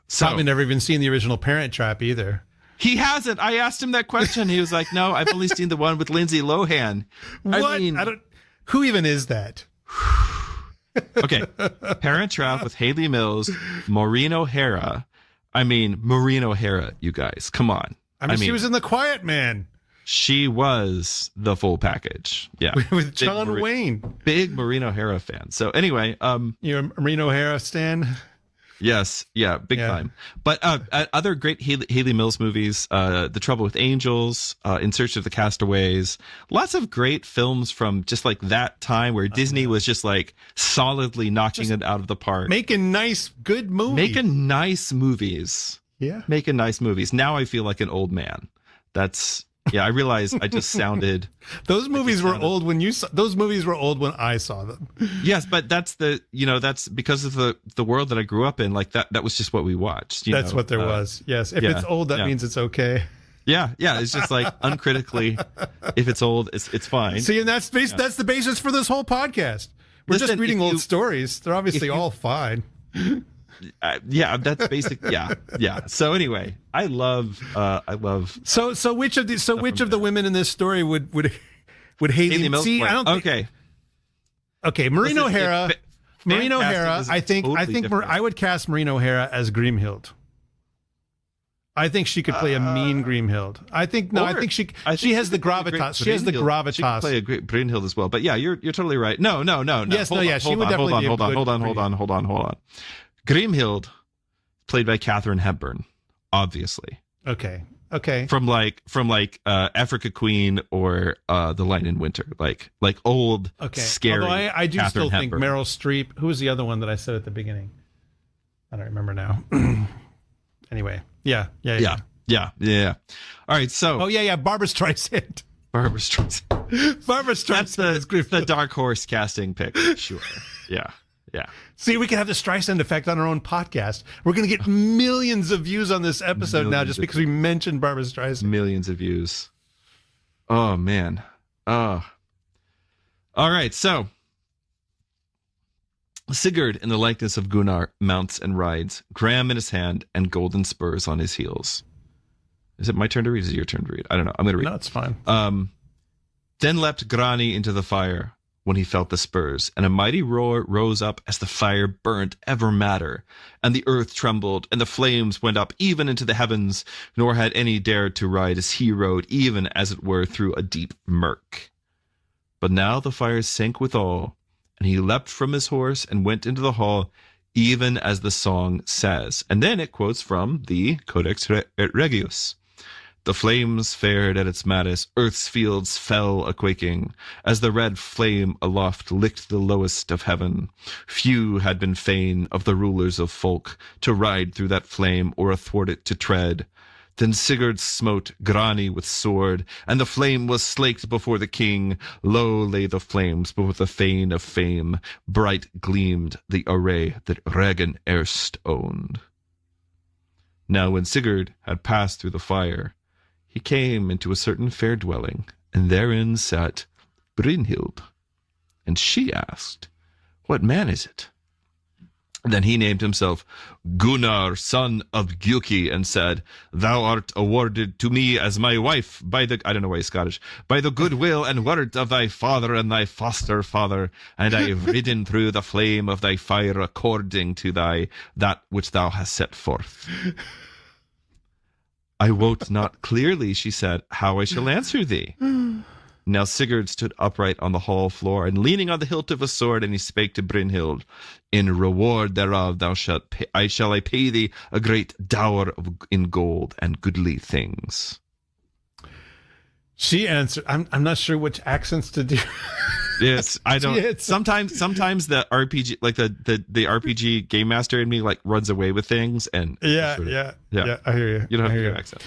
So, probably never even seen the original Parent Trap either. He hasn't. I asked him that question. He was like, no, I've only seen the one with Lindsay Lohan. What? Who even is that? Okay. Parent Trap with Haley Mills, Maureen O'Hara. Maureen O'Hara, you guys. Come on. I mean, she was in The Quiet Man. She was the full package. Yeah. With John Wayne. Big Maureen O'Hara fan. So anyway, you're a Maureen O'Hara stan? Yes. Yeah. Big time. But other great Haley Mills movies, The Trouble with Angels, In Search of the Castaways, lots of great films from just like that time where Disney was just like solidly knocking it out of the park. Making nice, good movies. Making nice movies. Yeah. Making nice movies. Now I feel like an old man. Yeah, I realized I just sounded. Those movies were old when those movies were old when I saw them. Yes, but that's that's because of the world that I grew up in. Like that was just what we watched. That's what there was. Yes, if it's old, that means it's okay. Yeah. It's just like uncritically, if it's old, it's fine. See, and that's the basis for this whole podcast. We're just reading old stories. They're obviously all fine. That's basic. Yeah. So anyway, I love. So which of the women in this story would Haley Mills? See, I don't think, okay. Maureen O'Hara. Maureen O'Hara. is I think different. I would cast Maureen O'Hara as Grimhild. I think she could play a mean Grimhild. I think she has the gravitas. She has the gravitas. She could play a great Brynhild as well. But yeah, you're totally right. No. Yes, she would definitely hold on. Grimhild, played by Katharine Hepburn, obviously. Okay. From Africa Queen or The Light in Winter, like old, scary. Although I do Katharine still think Hepburn. Meryl Streep. Who was the other one that I said at the beginning? I don't remember now. Anyway, yeah. All right, so Barbra Streisand. Barbra Streisand. That's the dark horse casting pick. Sure. Yeah. See, we can have the Streisand effect on our own podcast. We're going to get millions of views on this episode now just because we mentioned Barbra Streisand. Millions of views. Oh, man. Oh. All right, so Sigurd, in the likeness of Gunnar, mounts and rides, Graham in his hand and golden spurs on his heels. Is it my turn to read? Is it your turn to read? I don't know. I'm going to read. No, it's fine. Then leapt Grani into the fire when he felt the spurs, and a mighty roar rose up as the fire burnt ever madder, and the earth trembled, and the flames went up even into the heavens, nor had any dared to ride as he rode, even as it were through a deep murk. But now the fire sank withal, and he leapt from his horse and went into the hall, even as the song says. And then it quotes from the Codex Regius. The flames fared at its maddest, earth's fields fell a-quaking, as the red flame aloft licked the lowest of heaven. Few had been fain of the rulers of folk to ride through that flame or athwart it to tread. Then Sigurd smote Grani with sword, and the flame was slaked before the king. Low lay the flames, but with the fane of fame, bright gleamed the array that Regan erst owned. Now when Sigurd had passed through the fire, he came into a certain fair dwelling, and therein sat Brynhild. And she asked, "What man is it?" Then he named himself Gunnar, son of Gjuking, and said, "Thou art awarded to me as my wife by the," I don't know why he's Scottish, "by the goodwill and word of thy father and thy foster father, and I have ridden through the flame of thy fire according to that which thou hast set forth." "I wot not clearly," she said, "how I shall answer thee." Now Sigurd stood upright on the hall floor, and leaning on the hilt of a sword, and he spake to Brynhild, "In reward thereof I shall pay thee a great dower in gold and goodly things." She answered, I'm not sure which accents to do. Yes, I don't. Sometimes the RPG, like the RPG game master in me, like runs away with things, and yeah, I hear you. You don't have to do accent.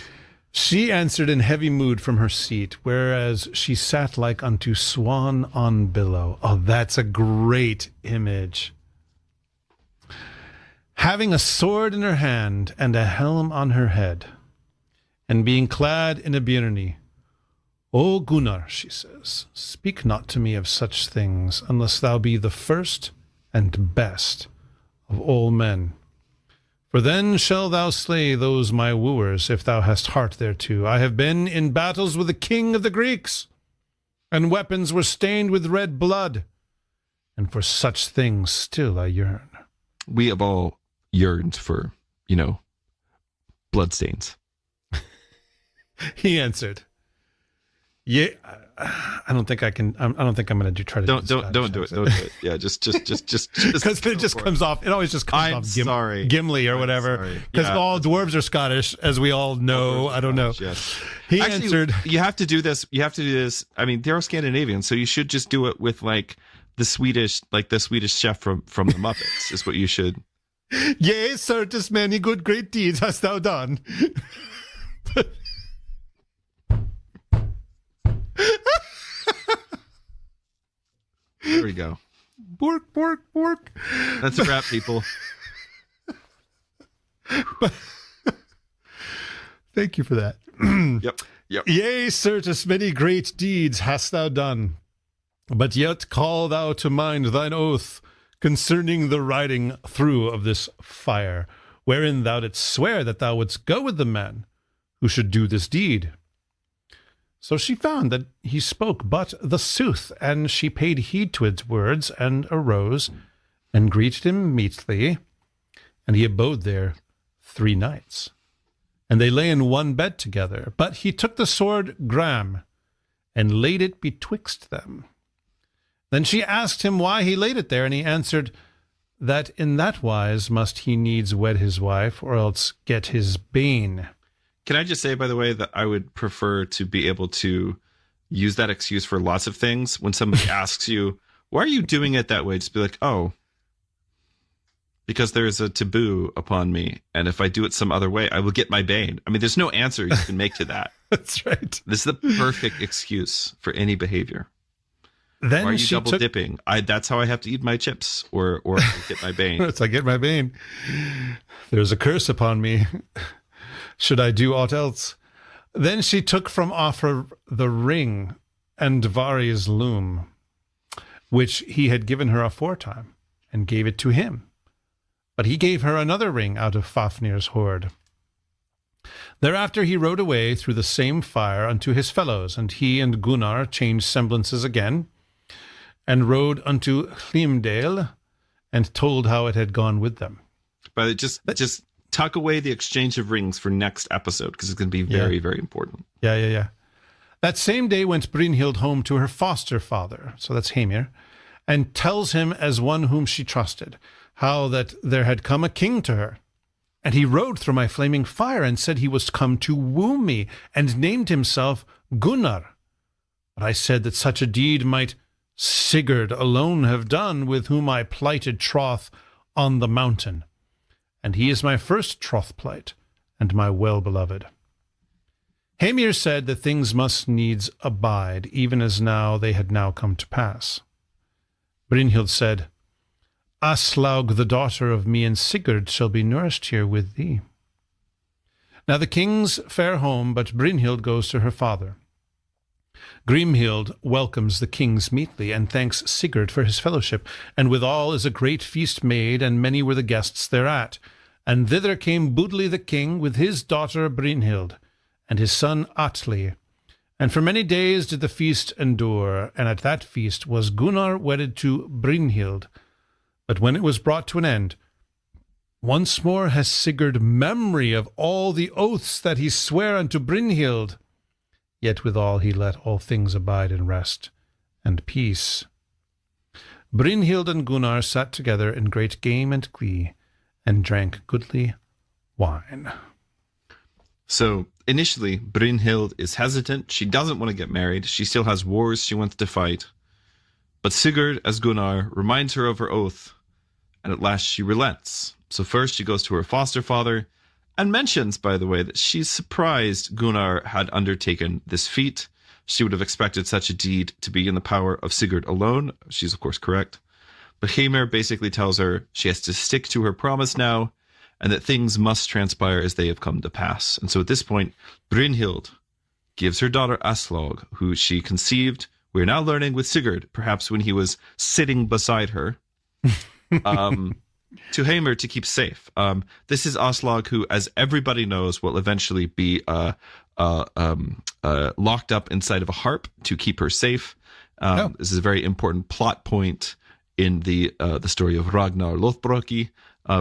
She answered in heavy mood from her seat, whereas she sat like unto swan on billow. Oh, that's a great image. Having a sword in her hand and a helm on her head, and being clad in a byrnie. "O Gunnar," she says, "speak not to me of such things, unless thou be the first and best of all men. For then shall thou slay those my wooers, if thou hast heart thereto. I have been in battles with the king of the Greeks, and weapons were stained with red blood, and for such things still I yearn." We have all yearned for, bloodstains. He answered, "Yeah, I don't think I can. I don't think I'm going to try to. Don't do it. Don't do it. Yeah, just because it just comes off. It always just comes off. Sorry, Gimli or whatever. Because all dwarves are Scottish, as we all know. I don't know. Yes. He answered, "You have to do this. You have to do this. I mean, they're Scandinavian, so you should just do it with like the Swedish chef from the Muppets. Is what you should." "Yea, certes, many good great deeds hast thou done." There we go. Bork, bork, bork. That's a wrap, people. Thank you for that. Yep. "Yea, certes, many great deeds hast thou done, but yet call thou to mind thine oath concerning the riding through of this fire, wherein thou didst swear that thou wouldst go with the man who should do this deed." So she found that he spoke but the sooth, and she paid heed to his words, and arose, and greeted him meetly, and he abode there 3 nights. And they lay in one bed together. But he took the sword Gram, and laid it betwixt them. Then she asked him why he laid it there, and he answered, that in that wise must he needs wed his wife, or else get his bane. Can I just say, by the way, that I would prefer to be able to use that excuse for lots of things. When somebody asks you, why are you doing it that way? Just be like, oh, because there's a taboo upon me. And if I do it some other way, I will get my bane. I mean, there's no answer you can make to that. That's right. This is the perfect excuse for any behavior. Then why are you double dipping? That's how I have to eat my chips or get my bane. That's I get my bane. There's a curse upon me. Should I do aught else? Then she took from off her the ring and Vari's loom, which he had given her aforetime, and gave it to him. But he gave her another ring out of Fafnir's hoard. Thereafter he rode away through the same fire unto his fellows, and he and Gunnar changed semblances again, and rode unto Hlimdale, and told how it had gone with them. But just tuck away the exchange of rings for next episode, because it's going to be very, very important. Yeah. That same day went Brynhild home to her foster father, so that's Hamir, and tells him as one whom she trusted, how that there had come a king to her. And he rode through my flaming fire, and said he was come to woo me, and named himself Gunnar. But I said that such a deed might Sigurd alone have done, with whom I plighted troth on the mountain. And he is my first troth plight, and my well-beloved. Hamir said that things must needs abide, even as now they had now come to pass. Brynhild said, Aslaug, the daughter of me and Sigurd, shall be nourished here with thee. Now the kings fare home, but Brynhild goes to her father. Grimhild welcomes the kings meetly, and thanks Sigurd for his fellowship, and withal is a great feast made, and many were the guests thereat. And thither came Budli the king with his daughter Brynhild, and his son Atli. And for many days did the feast endure, and at that feast was Gunnar wedded to Brynhild. But when it was brought to an end, once more has Sigurd memory of all the oaths that he sware unto Brynhild. Yet withal he let all things abide in rest and peace. Brynhild and Gunnar sat together in great game and glee, and drank goodly wine. So initially, Brynhild is hesitant. She doesn't want to get married. She still has wars she wants to fight. But Sigurd, as Gunnar, reminds her of her oath, and at last she relents. So first she goes to her foster father, and mentions, by the way, that she's surprised Gunnar had undertaken this feat. She would have expected such a deed to be in the power of Sigurd alone. She's, of course, correct. But Hamir basically tells her she has to stick to her promise now, and that things must transpire as they have come to pass. And so at this point, Brynhild gives her daughter Aslaug, who she conceived, we're now learning with Sigurd, perhaps when he was sitting beside her, to Hamir to keep safe. This is Aslaug, who, as everybody knows, will eventually be locked up inside of a harp to keep her safe. This is a very important plot point in the story of Ragnar Lothbrokki,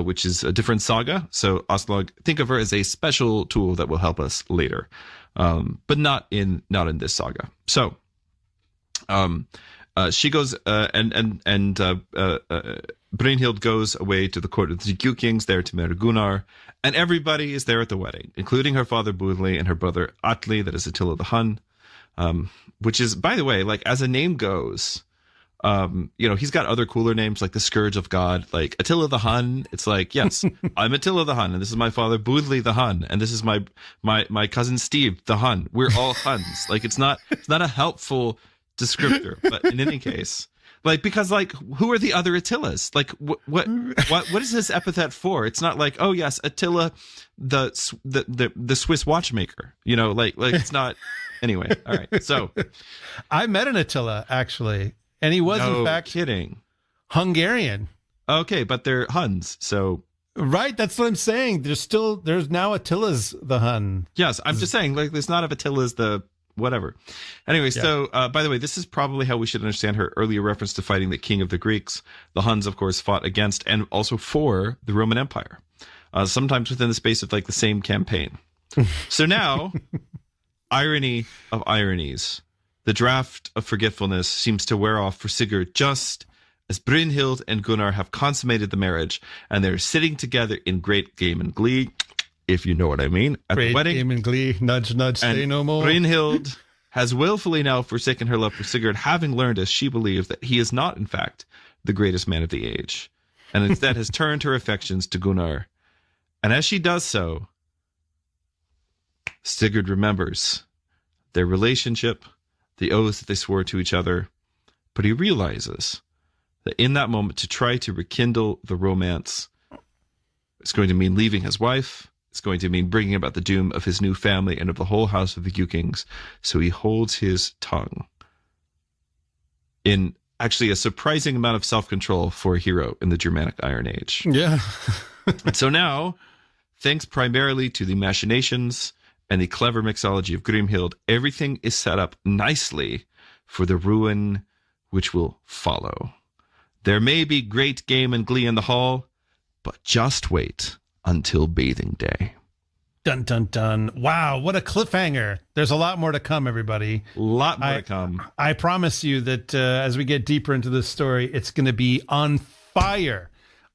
which is a different saga. So Aslaug, think of her as a special tool that will help us later, but not in this saga. So she goes and Brynhild goes away to the court of the Gjukings, there to marry Gunnar, and everybody is there at the wedding, including her father Budli and her brother Atli, that is Attila the Hun, which is, by the way, like, as a name goes, he's got other cooler names like the Scourge of God, like Attila the Hun. It's like, yes, I'm Attila the Hun, and this is my father Budli the Hun, and this is my cousin Steve the Hun. We're all Huns. Like, it's not a helpful descriptor, but in any case, like, because, like, who are the other Attilas? Like, what is this epithet for? It's not like, oh yes, Attila the Swiss watchmaker, like it's not. Anyway, all right. So I met an Attila, actually, and he was, in fact, kidding, Hungarian. Okay, but they're Huns, so. Right, that's what I'm saying. There's now Attila's the Hun. Yes, I'm just saying, like, there's not of Attila's the whatever. Anyway, so by the way, this is probably how we should understand her earlier reference to fighting the king of the Greeks. The Huns, of course, fought against and also for the Roman Empire, sometimes within the space of like the same campaign. So now, irony of ironies, the draft of forgetfulness seems to wear off for Sigurd just as Brynhild and Gunnar have consummated the marriage, and they're sitting together in great game and glee, if you know what I mean, at great the wedding. Game and glee, nudge, nudge, say no more. Brynhild has willfully now forsaken her love for Sigurd, having learned, as she believes, that he is not, in fact, the greatest man of the age, and instead has turned her affections to Gunnar. And as she does so, Sigurd remembers their relationship, the oaths that they swore to each other, but he realizes that in that moment, to try to rekindle the romance, it's going to mean leaving his wife. It's going to mean bringing about the doom of his new family and of the whole house of the Gjukings. So he holds his tongue in actually a surprising amount of self-control for a hero in the Germanic Iron Age. Yeah. So now, thanks primarily to the machinations and the clever mixology of Grimhild, everything is set up nicely for the ruin which will follow. There may be great game and glee in the hall, but just wait until bathing day. Dun, dun, dun. Wow, what a cliffhanger. There's a lot more to come, everybody. A lot more to come. I promise you that as we get deeper into this story, it's going to be on fire.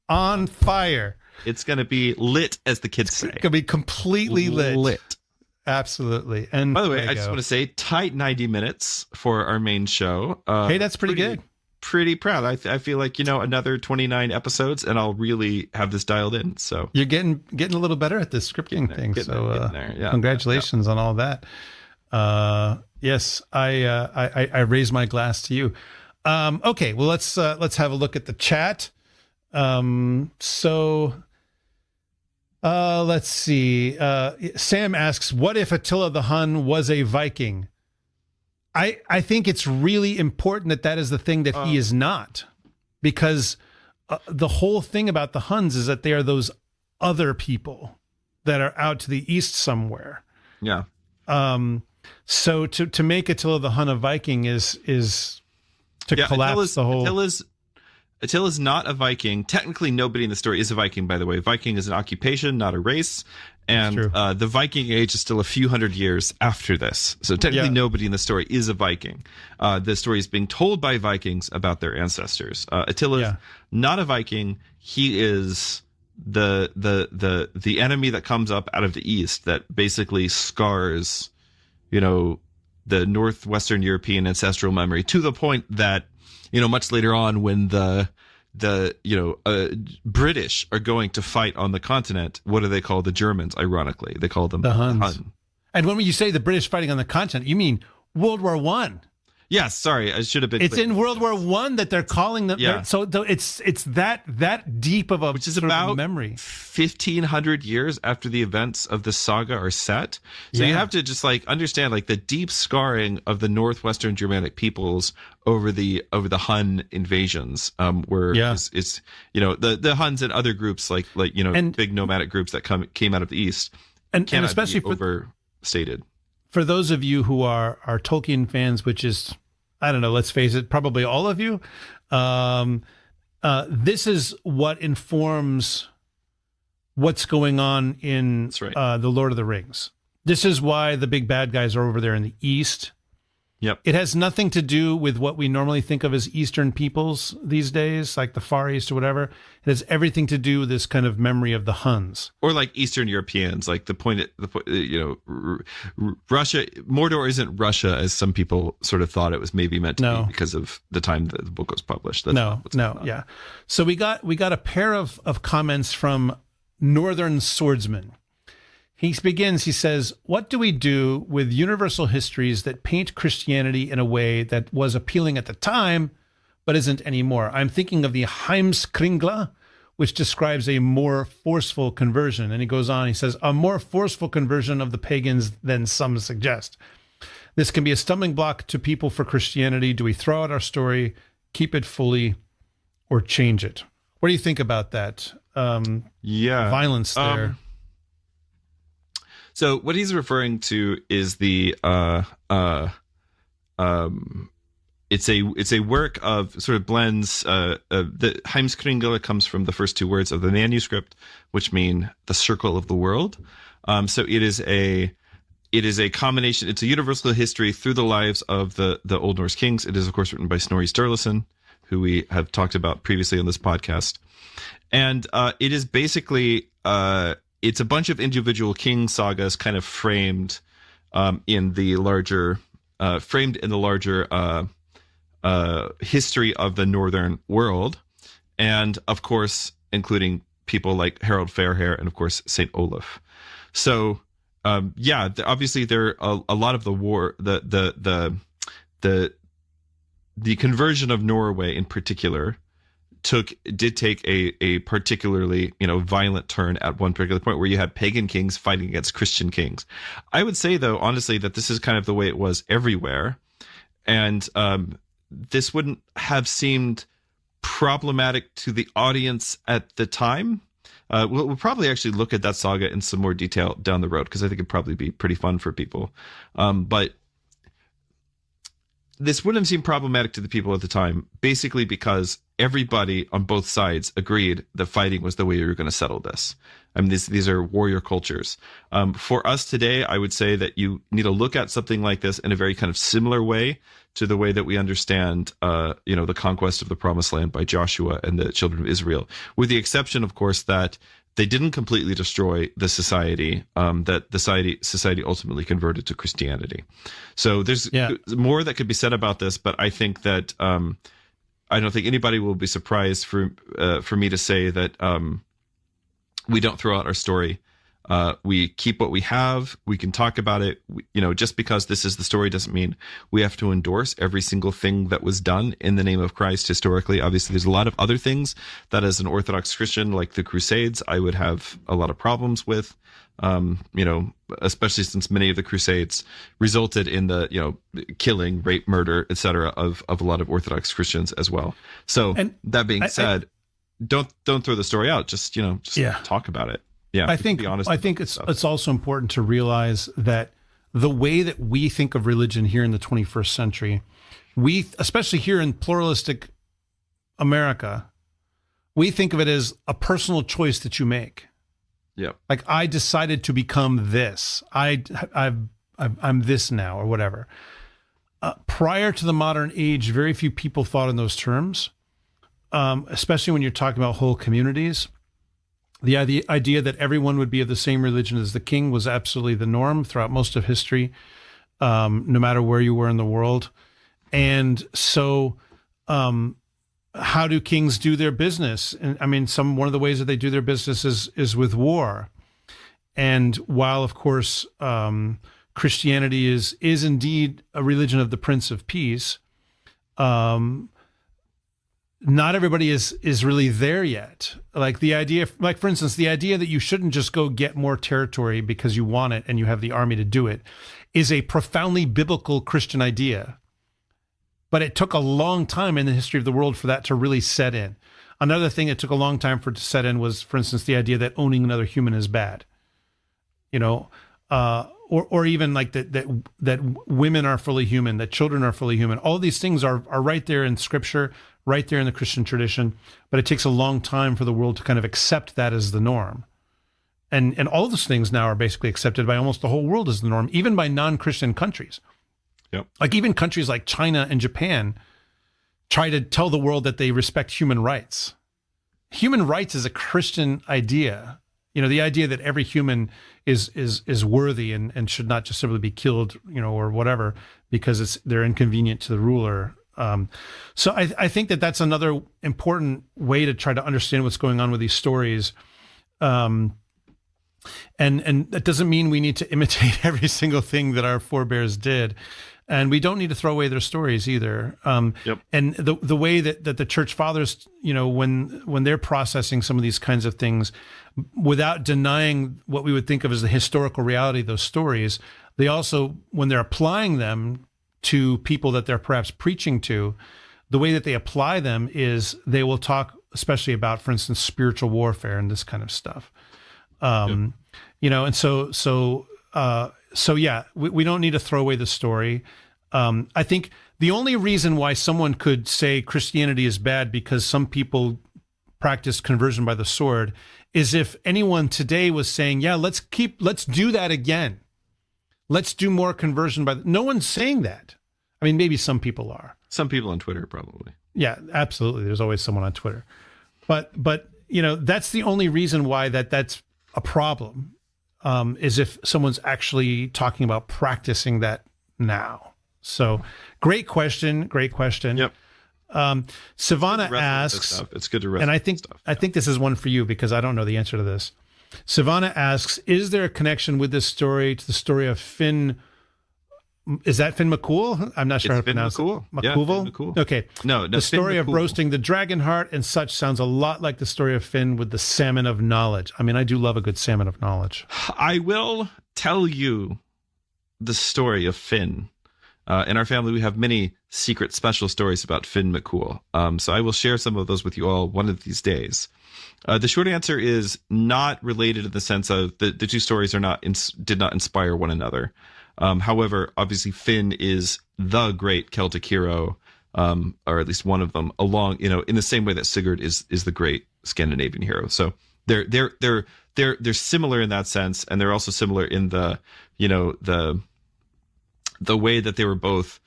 On fire. It's going to be lit, as the kids say. It's going to be completely lit. Lit. Absolutely. And by the way, I just want to say, tight 90 minutes for our main show. Hey, that's pretty good. Pretty proud. I feel like, another 29 episodes and I'll really have this dialed in. So you're getting a little better at this scripting thing. So congratulations on all that. Yes, I raise my glass to you. Okay, well let's have a look at the chat. Let's see. Sam asks, what if Attila the Hun was a Viking? I think it's really important that is the thing that he is not, because the whole thing about the Huns is that they are those other people that are out to the east somewhere. Yeah. So to make Attila the Hun a Viking is to collapse the whole. Attila's not a Viking. Technically, nobody in the story is a Viking, by the way. Viking is an occupation, not a race. And the Viking Age is still a few hundred years after this. So technically, nobody in the story is a Viking. The story is being told by Vikings about their ancestors. Attila is not a Viking. He is the enemy that comes up out of the east that basically scars, the Northwestern European ancestral memory to the point that, much later on when the British are going to fight on the continent, what do they call the Germans? Ironically, they call them the Huns. And when you say the British fighting on the continent, you mean World War I? Yes, sorry, I should have been. It's in World War I that they're calling them. Yeah. So it's that deep of a which is about memory. 1,500 years after the events of the saga are set. So you have to just understand the deep scarring of the northwestern Germanic peoples over the Hun invasions. It's the Huns and other groups and big nomadic groups that came out of the east and especially overstated. For those of you who are Tolkien fans, which is, I don't know, let's face it, probably all of you, this is what informs what's going on in the Lord of the Rings. This is why the big bad guys are over there in the East. Yep. It has nothing to do with what we normally think of as Eastern peoples these days, like the Far East or whatever. It has everything to do with this kind of memory of the Huns. Or Eastern Europeans, Russia, Mordor isn't Russia as some people sort of thought it was maybe meant to be because of the time that the book was published. Yeah. So we got a pair of comments from Northern Swordsman. He says, what do we do with universal histories that paint Christianity in a way that was appealing at the time, but isn't anymore? I'm thinking of the Heimskringla, which describes a more forceful conversion. And he goes on, he says, a more forceful conversion of the pagans than some suggest. This can be a stumbling block to people for Christianity. Do we throw out our story, keep it fully, or change it? What do you think about that? Violence there. So what he's referring to is it's a work of sort of blends. The Heimskringla comes from the first two words of the manuscript, which mean the circle of the world. So it is a combination. It's a universal history through the lives of the Old Norse kings. It is, of course, written by Snorri Sturluson, who we have talked about previously on this podcast. And it is basically, it's a bunch of individual king sagas kind of framed in the larger history of the northern world. And, of course, including people like Harald Fairhair and, of course, St. Olaf. So, obviously there are a lot of the war, the conversion of Norway in particular did take a particularly, violent turn at one particular point where you had pagan kings fighting against Christian kings. I would say, though, honestly, that this is kind of the way it was everywhere. And this wouldn't have seemed problematic to the audience at the time. We'll probably actually look at that saga in some more detail down the road, because I think it'd probably be pretty fun for people. But this wouldn't have seemed problematic to the people at the time, basically because everybody on both sides agreed that fighting was the way you were going to settle this. I mean, these are warrior cultures. For us today, I would say that you need to look at something like this in a very kind of similar way to the way that we understand, the conquest of the Promised Land by Joshua and the children of Israel, with the exception, of course, that they didn't completely destroy the society, that the society ultimately converted to Christianity. So there's more that could be said about this, but I think that I don't think anybody will be surprised for me to say that we don't throw out our story. We keep what we have. We can talk about it. Just because this is the story doesn't mean we have to endorse every single thing that was done in the name of Christ historically. Obviously, there's a lot of other things that, as an Orthodox Christian, like the Crusades, I would have a lot of problems with. Especially since many of the Crusades resulted in the, killing, rape, murder, etc. of a lot of Orthodox Christians as well. So that being said, don't throw the story out. Just talk about it. Yeah, I think it's also important to realize that the way that we think of religion here in the 21st century, especially here in pluralistic America, we think of it as a personal choice that you make. Yeah. Like, I decided to become this. I'm this now, or whatever. Prior to the modern age, very few people thought in those terms, especially when you're talking about whole communities. The idea that everyone would be of the same religion as the king was absolutely the norm throughout most of history, no matter where you were in the world. And so, how do kings do their business? And I mean, one of the ways that they do their business is with war. And while, of course, Christianity is indeed a religion of the Prince of Peace, not everybody is really there yet. Like the idea, like for instance, the idea that you shouldn't just go get more territory because you want it and you have the army to do it is a profoundly biblical Christian idea. But it took a long time in the history of the world for that to really set in. Another thing that took a long time for it to set in was, for instance, the idea that owning another human is bad. Or even like that women are fully human, that children are fully human. All these things are right there in Scripture, right there in the Christian tradition, but it takes a long time for the world to kind of accept that as the norm. And all those things now are basically accepted by almost the whole world as the norm, even by non-Christian countries. Yep. Like even countries like China and Japan try to tell the world that they respect human rights. Human rights is a Christian idea. The idea that every human is worthy and should not just simply be killed, or whatever, because they're inconvenient to the ruler. So I think that that's another important way to try to understand what's going on with these stories. And that doesn't mean we need to imitate every single thing that our forebears did. And we don't need to throw away their stories either. Yep. And the way that the church fathers, when they're processing some of these kinds of things, without denying what we would think of as the historical reality of those stories, they also, when they're applying them to people that they're perhaps preaching to, the way that they apply them is they will talk especially about, for instance, spiritual warfare and this kind of stuff. Yep. And so So yeah, we don't need to throw away the story. I think the only reason why someone could say Christianity is bad because some people practice conversion by the sword is if anyone today was saying, yeah, let's do that again. Let's do more conversion by no one's saying that. I mean, maybe some people are. Some people on Twitter, probably. Yeah, absolutely. There's always someone on Twitter. But that's the only reason why that's a problem, is if someone's actually talking about practicing that now. So great question. Yep. Savannah asks, it's good to wrestle, and I think this is one for you because I don't know the answer to this. Savannah asks, is there a connection with this story to the story of Finn? Is that Finn McCool? I'm not sure how to pronounce it. McCool. Yeah, Finn McCool? Okay. No, the story of roasting the dragon heart and such sounds a lot like the story of Finn with the salmon of knowledge. I mean, I do love a good salmon of knowledge. I will tell you the story of Finn. In our family, we have many secret special stories about Finn McCool. So I will share some of those with you all one of these days. The short answer is not related in the sense of the two stories did not inspire one another. However, obviously Finn is the great Celtic hero, or at least one of them, in the same way that Sigurd is the great Scandinavian hero. So they're similar in that sense, and they're also similar in the way that they were both,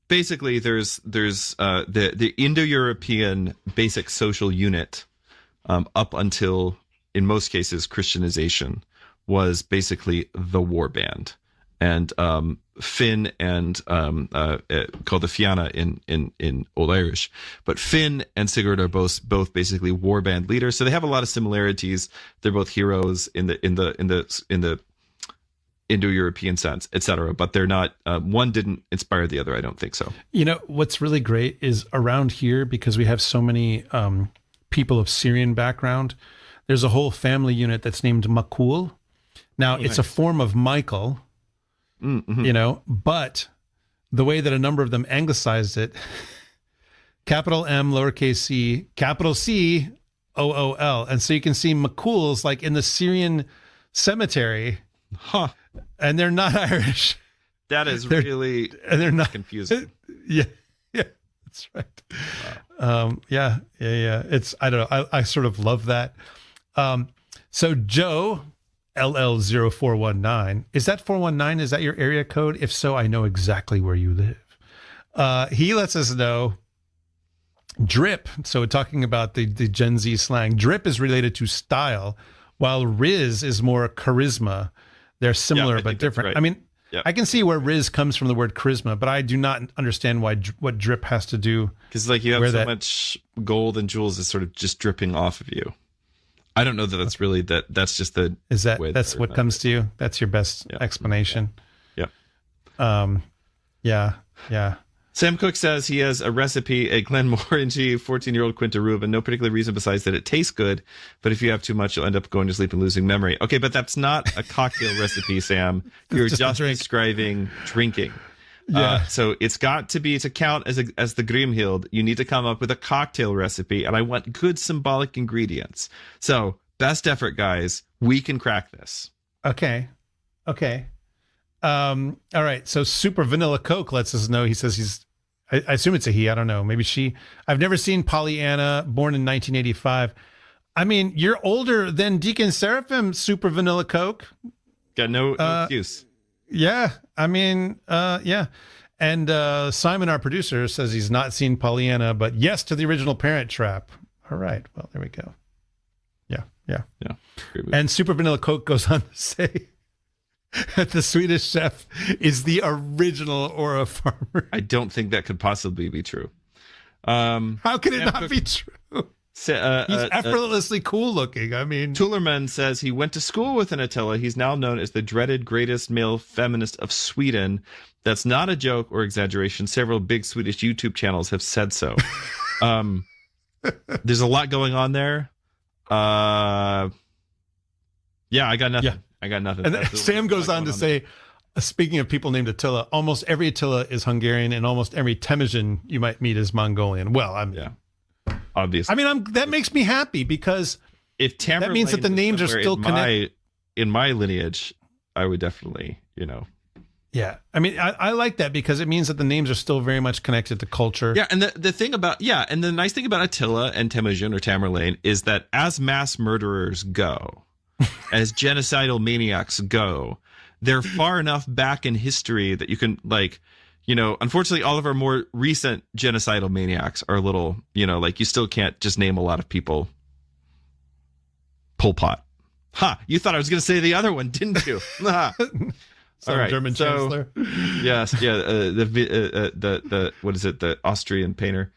basically there's the Indo-European basic social unit, up until, in most cases, Christianization was basically the war band. And Finn and called the Fianna in Old Irish, but Finn and Sigurd are both basically war band leaders. So they have a lot of similarities. They're both heroes in the Indo-European sense, etc. But they're not. One didn't inspire the other. I don't think so. What's really great is around here, because we have so many people of Syrian background. There's a whole family unit that's named Makul. Now, it's a form of Michael, but the way that a number of them anglicized it, capital M, lowercase c, capital C, O-O-L. And so you can see Makuls like in the Syrian cemetery, and they're not Irish. That is really and they're not confusing. Yeah, that's right. Wow. Yeah. It's, I don't know. I sort of love that. So Joe, LL0419. Is that 419? Is that your area code? If so, I know exactly where you live. He lets us know drip. So talking about the Gen Z slang, drip is related to style, while Riz is more charisma. They're similar but different. Right. I mean, I can see where Riz comes from the word charisma, but I do not understand what drip has to do. Because you have so much gold and jewels is sort of just dripping off of you. I don't know that that's really that's just the that's what comes to you. That's your best explanation. Yeah. Yeah. Sam Cook says he has a recipe, a Glenmorangie 14-year-old Quinta Ruba. No particular reason besides that it tastes good, but if you have too much, you'll end up going to sleep and losing memory. Okay, but that's not a cocktail recipe, Sam. You're just describing drinking. Yeah. So it's got to count as the Grimhild. You need to come up with a cocktail recipe, and I want good symbolic ingredients. So best effort, guys. We can crack this. Okay. All right. So Super Vanilla Coke lets us know. He says I assume it's a he. I don't know. Maybe she. I've never seen Pollyanna, born in 1985. I mean, you're older than Deacon Seraphim, Super Vanilla Coke. Got no excuse. Yeah. I mean, yeah. And Simon, our producer, says he's not seen Pollyanna, but yes to the original Parent Trap. All right. Well, there we go. Yeah. And Super Vanilla Coke goes on to say that the Swedish chef is the original Aura farmer. I don't think that could possibly be true. How can it not be true? He's effortlessly cool looking. I mean, Tullerman says he went to school with an Attila. He's now known as the dreaded greatest male feminist of Sweden. That's not a joke or exaggeration. Several big Swedish YouTube channels have said so. There's a lot going on there. Yeah, I got nothing. Yeah. I got nothing. And Sam goes on to say, speaking of people named Attila, almost every Attila is Hungarian, and almost every Temujin you might meet is Mongolian. Well, obviously. I mean, that makes me happy because if Tamerlane that means that the names are still connected. In my lineage, I would definitely, Yeah. I mean, I like that because it means that the names are still very much connected to culture. Yeah, and the thing about and the nice thing about Attila and Temujin or Tamerlane is that as mass murderers go, as genocidal maniacs go, they're far enough back in history that you can unfortunately all of our more recent genocidal maniacs are a little, you still can't just name a lot of people. Pol Pot. You thought I was going to say the other one, didn't you? All right, German chancellor. Yes, the what is it? The Austrian painter.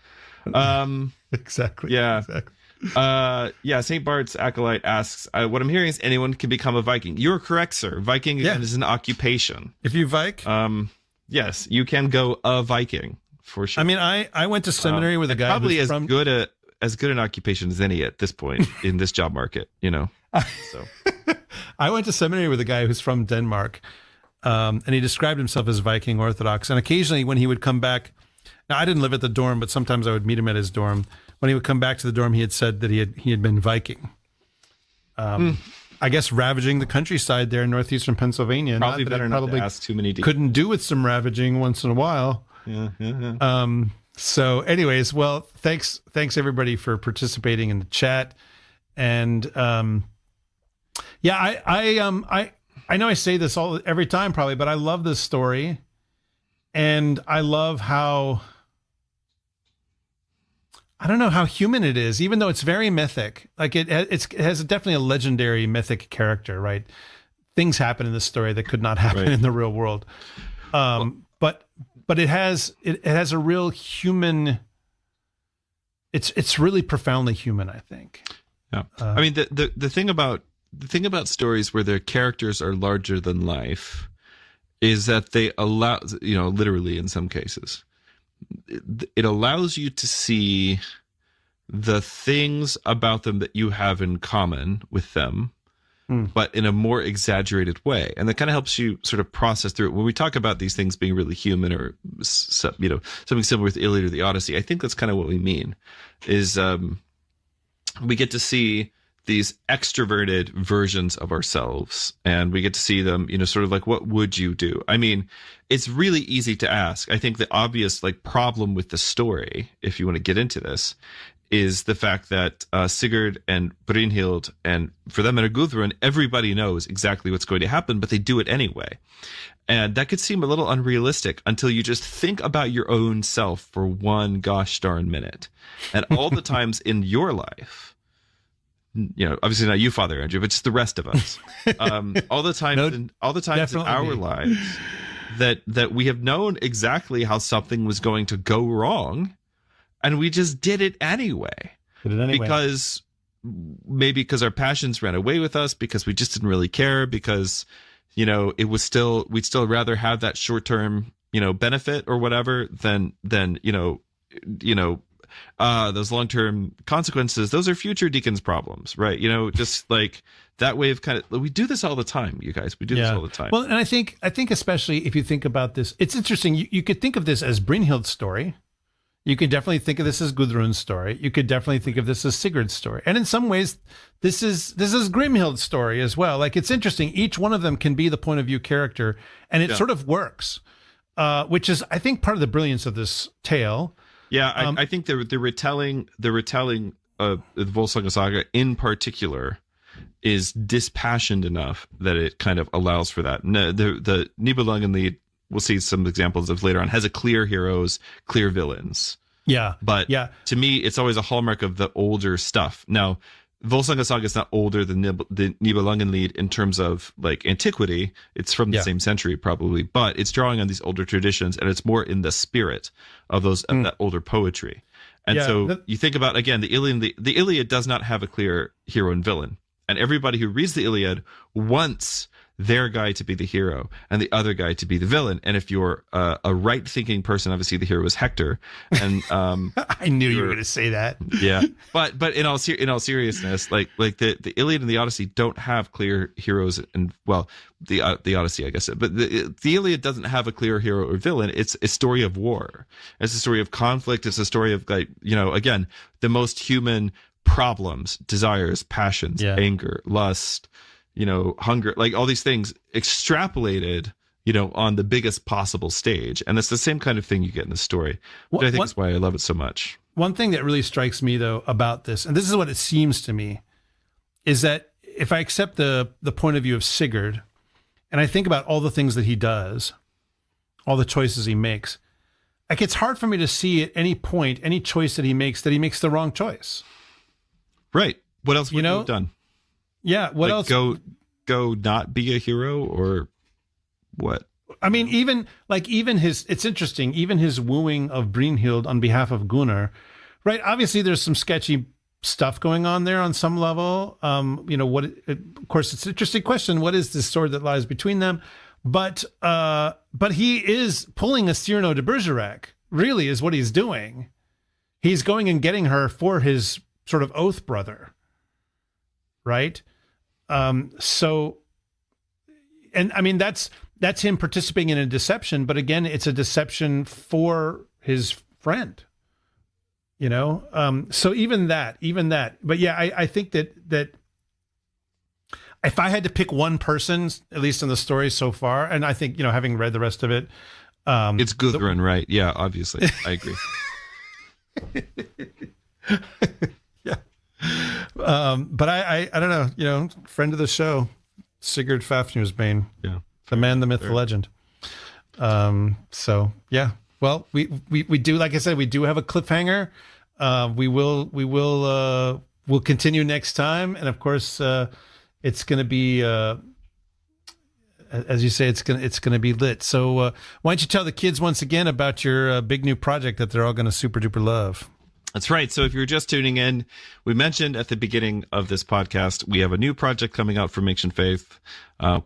Exactly. Yeah. Exactly. St. Bart's acolyte asks, what I'm hearing is anyone can become a Viking. You're correct, sir. Viking is an occupation. If you Vike, yes, you can go a Viking for sure. I mean, I went to seminary with a guy probably who's as good an occupation as any at this point in this job market. So I went to seminary with a guy who's from Denmark. And he described himself as Viking Orthodox. And occasionally when he would come back, now I didn't live at the dorm, but sometimes I would meet him at his dorm. When he would come back to the dorm, he had said that he had been Viking. I guess ravaging the countryside there in northeastern Pennsylvania. Probably better not to ask too many details. Couldn't do with some ravaging once in a while. Yeah. So anyways, well, thanks everybody for participating in the chat. And I know I say this every time probably, but I love this story, and I love how human it is, even though it's very mythic. Like it has definitely a legendary mythic character, right? Things happen in this story that could not happen in the real world. But it has a real human. It's really profoundly human, I think. Yeah, I mean the thing about stories where their characters are larger than life is that they allow, literally in some cases, it allows you to see the things about them that you have in common with them, but in a more exaggerated way. And that kind of helps you sort of process through it. When we talk about these things being really human or, something similar with Iliad or the Odyssey, I think that's kind of what we mean is we get to see these extroverted versions of ourselves, and we get to see them, sort of like, what would you do? I mean, it's really easy to ask. I think the obvious problem with the story, if you want to get into this, is the fact that Sigurd and Brynhild, and for that matter Gudrun, everybody knows exactly what's going to happen, but they do it anyway. And that could seem a little unrealistic until you just think about your own self for one gosh darn minute. And all the times in your life, obviously not you, Father Andrew, but just the rest of us. All the times in our lives that we have known exactly how something was going to go wrong, and we just did it anyway. Because our passions ran away with us, because we just didn't really care, because we'd still rather have that short-term benefit or whatever than those long-term consequences. Those are future deacons' problems, right? Just like that way of we do this all the time, you guys. We do this all the time. Well, and I think especially if you think about this, it's interesting. You could think of this as Brynhild's story. You could definitely think of this as Gudrun's story. You could definitely think of this as Sigurd's story. And in some ways, this is Grimhild's story as well. Like, it's interesting. Each one of them can be the point of view character, and it sort of works, which is, I think, part of the brilliance of this tale. Yeah, I think the retelling of the Völsunga Saga in particular is dispassionate enough that it kind of allows for that. The Nibelung and the, we'll see some examples of later on, has a clear heroes, clear villains. Yeah. But to me, it's always a hallmark of the older stuff. Now, Völsunga Saga is not older than the Nibelungenlied in terms of antiquity. It's from the same century probably, but it's drawing on these older traditions, and it's more in the spirit of those of that older poetry. And you think about, again, the Iliad. The Iliad does not have a clear hero and villain, and everybody who reads the Iliad wants their guy to be the hero and the other guy to be the villain. And if you're a right-thinking person, obviously the hero is Hector. And I knew you were going to say that. Yeah, but in all seriousness, like the Iliad and the Odyssey don't have clear heroes, and the Odyssey, I guess, but the Iliad doesn't have a clear hero or villain. It's a story of war. It's a story of conflict. It's a story of again, the most human problems, desires, passions, anger, lust, hunger, like all these things extrapolated, on the biggest possible stage. And it's the same kind of thing you get in the story, which I think is why I love it so much. One thing that really strikes me, though, about this, and this is what it seems to me, is that if I accept the point of view of Sigurd, and I think about all the things that he does, all the choices he makes, like it's hard for me to see at any point, any choice that he makes the wrong choice. Right. What else would you have done? Yeah. What else? Go not be a hero, or what? I mean, even it's interesting, even his wooing of Brynhild on behalf of Gunnar, right? Obviously there's some sketchy stuff going on there on some level. Of course, it's an interesting question. What is this sword that lies between them? But he is pulling a Cyrano de Bergerac, really is what he's doing. He's going and getting her for his sort of oath brother. Right. So, and I mean, that's him participating in a deception, but again, it's a deception for his friend, so even that, but yeah, I think that if I had to pick one person, at least in the story so far, and I think, having read the rest of it, it's Gudrun, right? Yeah, obviously. I agree. Yeah. But I don't know, friend of the show, Sigurd Fafnir'sbane. Yeah. The man, the myth, the legend. So yeah. Well, we do, like I said, we do have a cliffhanger. We'll continue next time. And of course, it's going to be, as you say, it's going to be lit. So why don't you tell the kids once again about your big new project that they're all going to super duper love? That's right. So if you're just tuning in, we mentioned at the beginning of this podcast, we have a new project coming out from Ancient Faith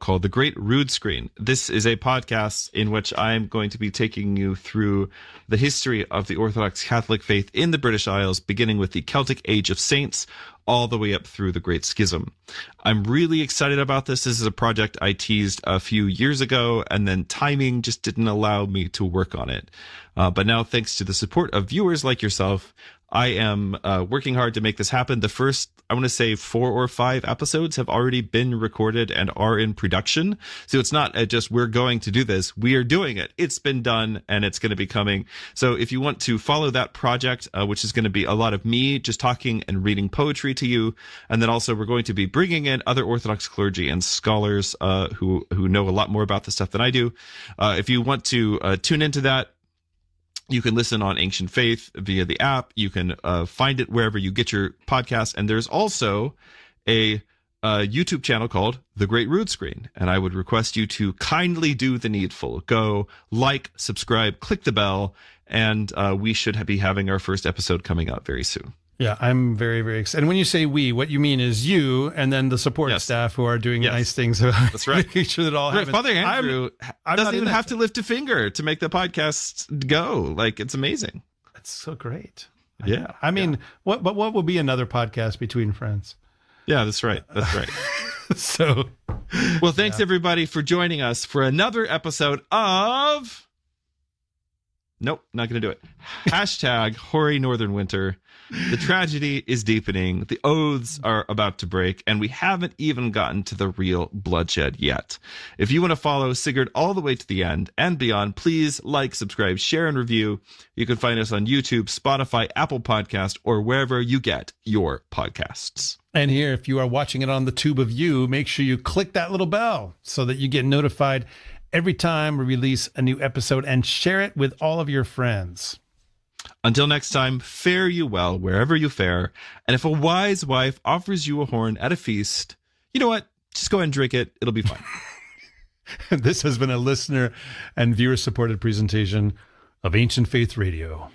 called The Great Rood Screen. This is a podcast in which I'm going to be taking you through the history of the Orthodox Catholic faith in the British Isles, beginning with the Celtic Age of Saints, all the way up through the Great Schism. I'm really excited about this. This is a project I teased a few years ago, and then timing just didn't allow me to work on it. But now, thanks to the support of viewers like yourself, I am working hard to make this happen. The first, I want to say 4 or 5 episodes have already been recorded and are in production. So it's not just we're going to do this. We are doing it. It's been done and it's going to be coming. So if you want to follow that project, which is going to be a lot of me just talking and reading poetry to you, and then also we're going to be bringing in other Orthodox clergy and scholars who know a lot more about this stuff than I do. If you want to tune into that, you can listen on Ancient Faith via the app. You can find it wherever you get your podcast. And there's also a YouTube channel called The Great Rood Screen. And I would request you to kindly do the needful. Go like, subscribe, click the bell, and we should be having our first episode coming out very soon. Yeah, I'm very, very excited. And when you say we, what you mean is you and then the support staff who are doing nice things. That's right. Making sure that all happens. Father Andrew doesn't even have to lift a finger to make the podcast go. Like, it's amazing. That's so great. Yeah. I mean, what will be another podcast between friends? Yeah, that's right. That's right. So, well, thanks everybody for joining us for another episode of... Nope, not going to do it. Hashtag Hoary Northern Winter. The tragedy is deepening. The oaths are about to break, and we haven't even gotten to the real bloodshed yet. If you want to follow Sigurd all the way to the end and beyond, please like, subscribe, share, and review. You can find us on YouTube, Spotify, Apple Podcast, or wherever you get your podcasts. And here, if you are watching it on the tube of you, make sure you click that little bell so that you get notified every time we release a new episode, and share it with all of your friends. Until next time, fare you well wherever you fare. And if a wise wife offers you a horn at a feast, you know what? Just go ahead and drink it. It'll be fine. This has been a listener and viewer supported presentation of Ancient Faith Radio.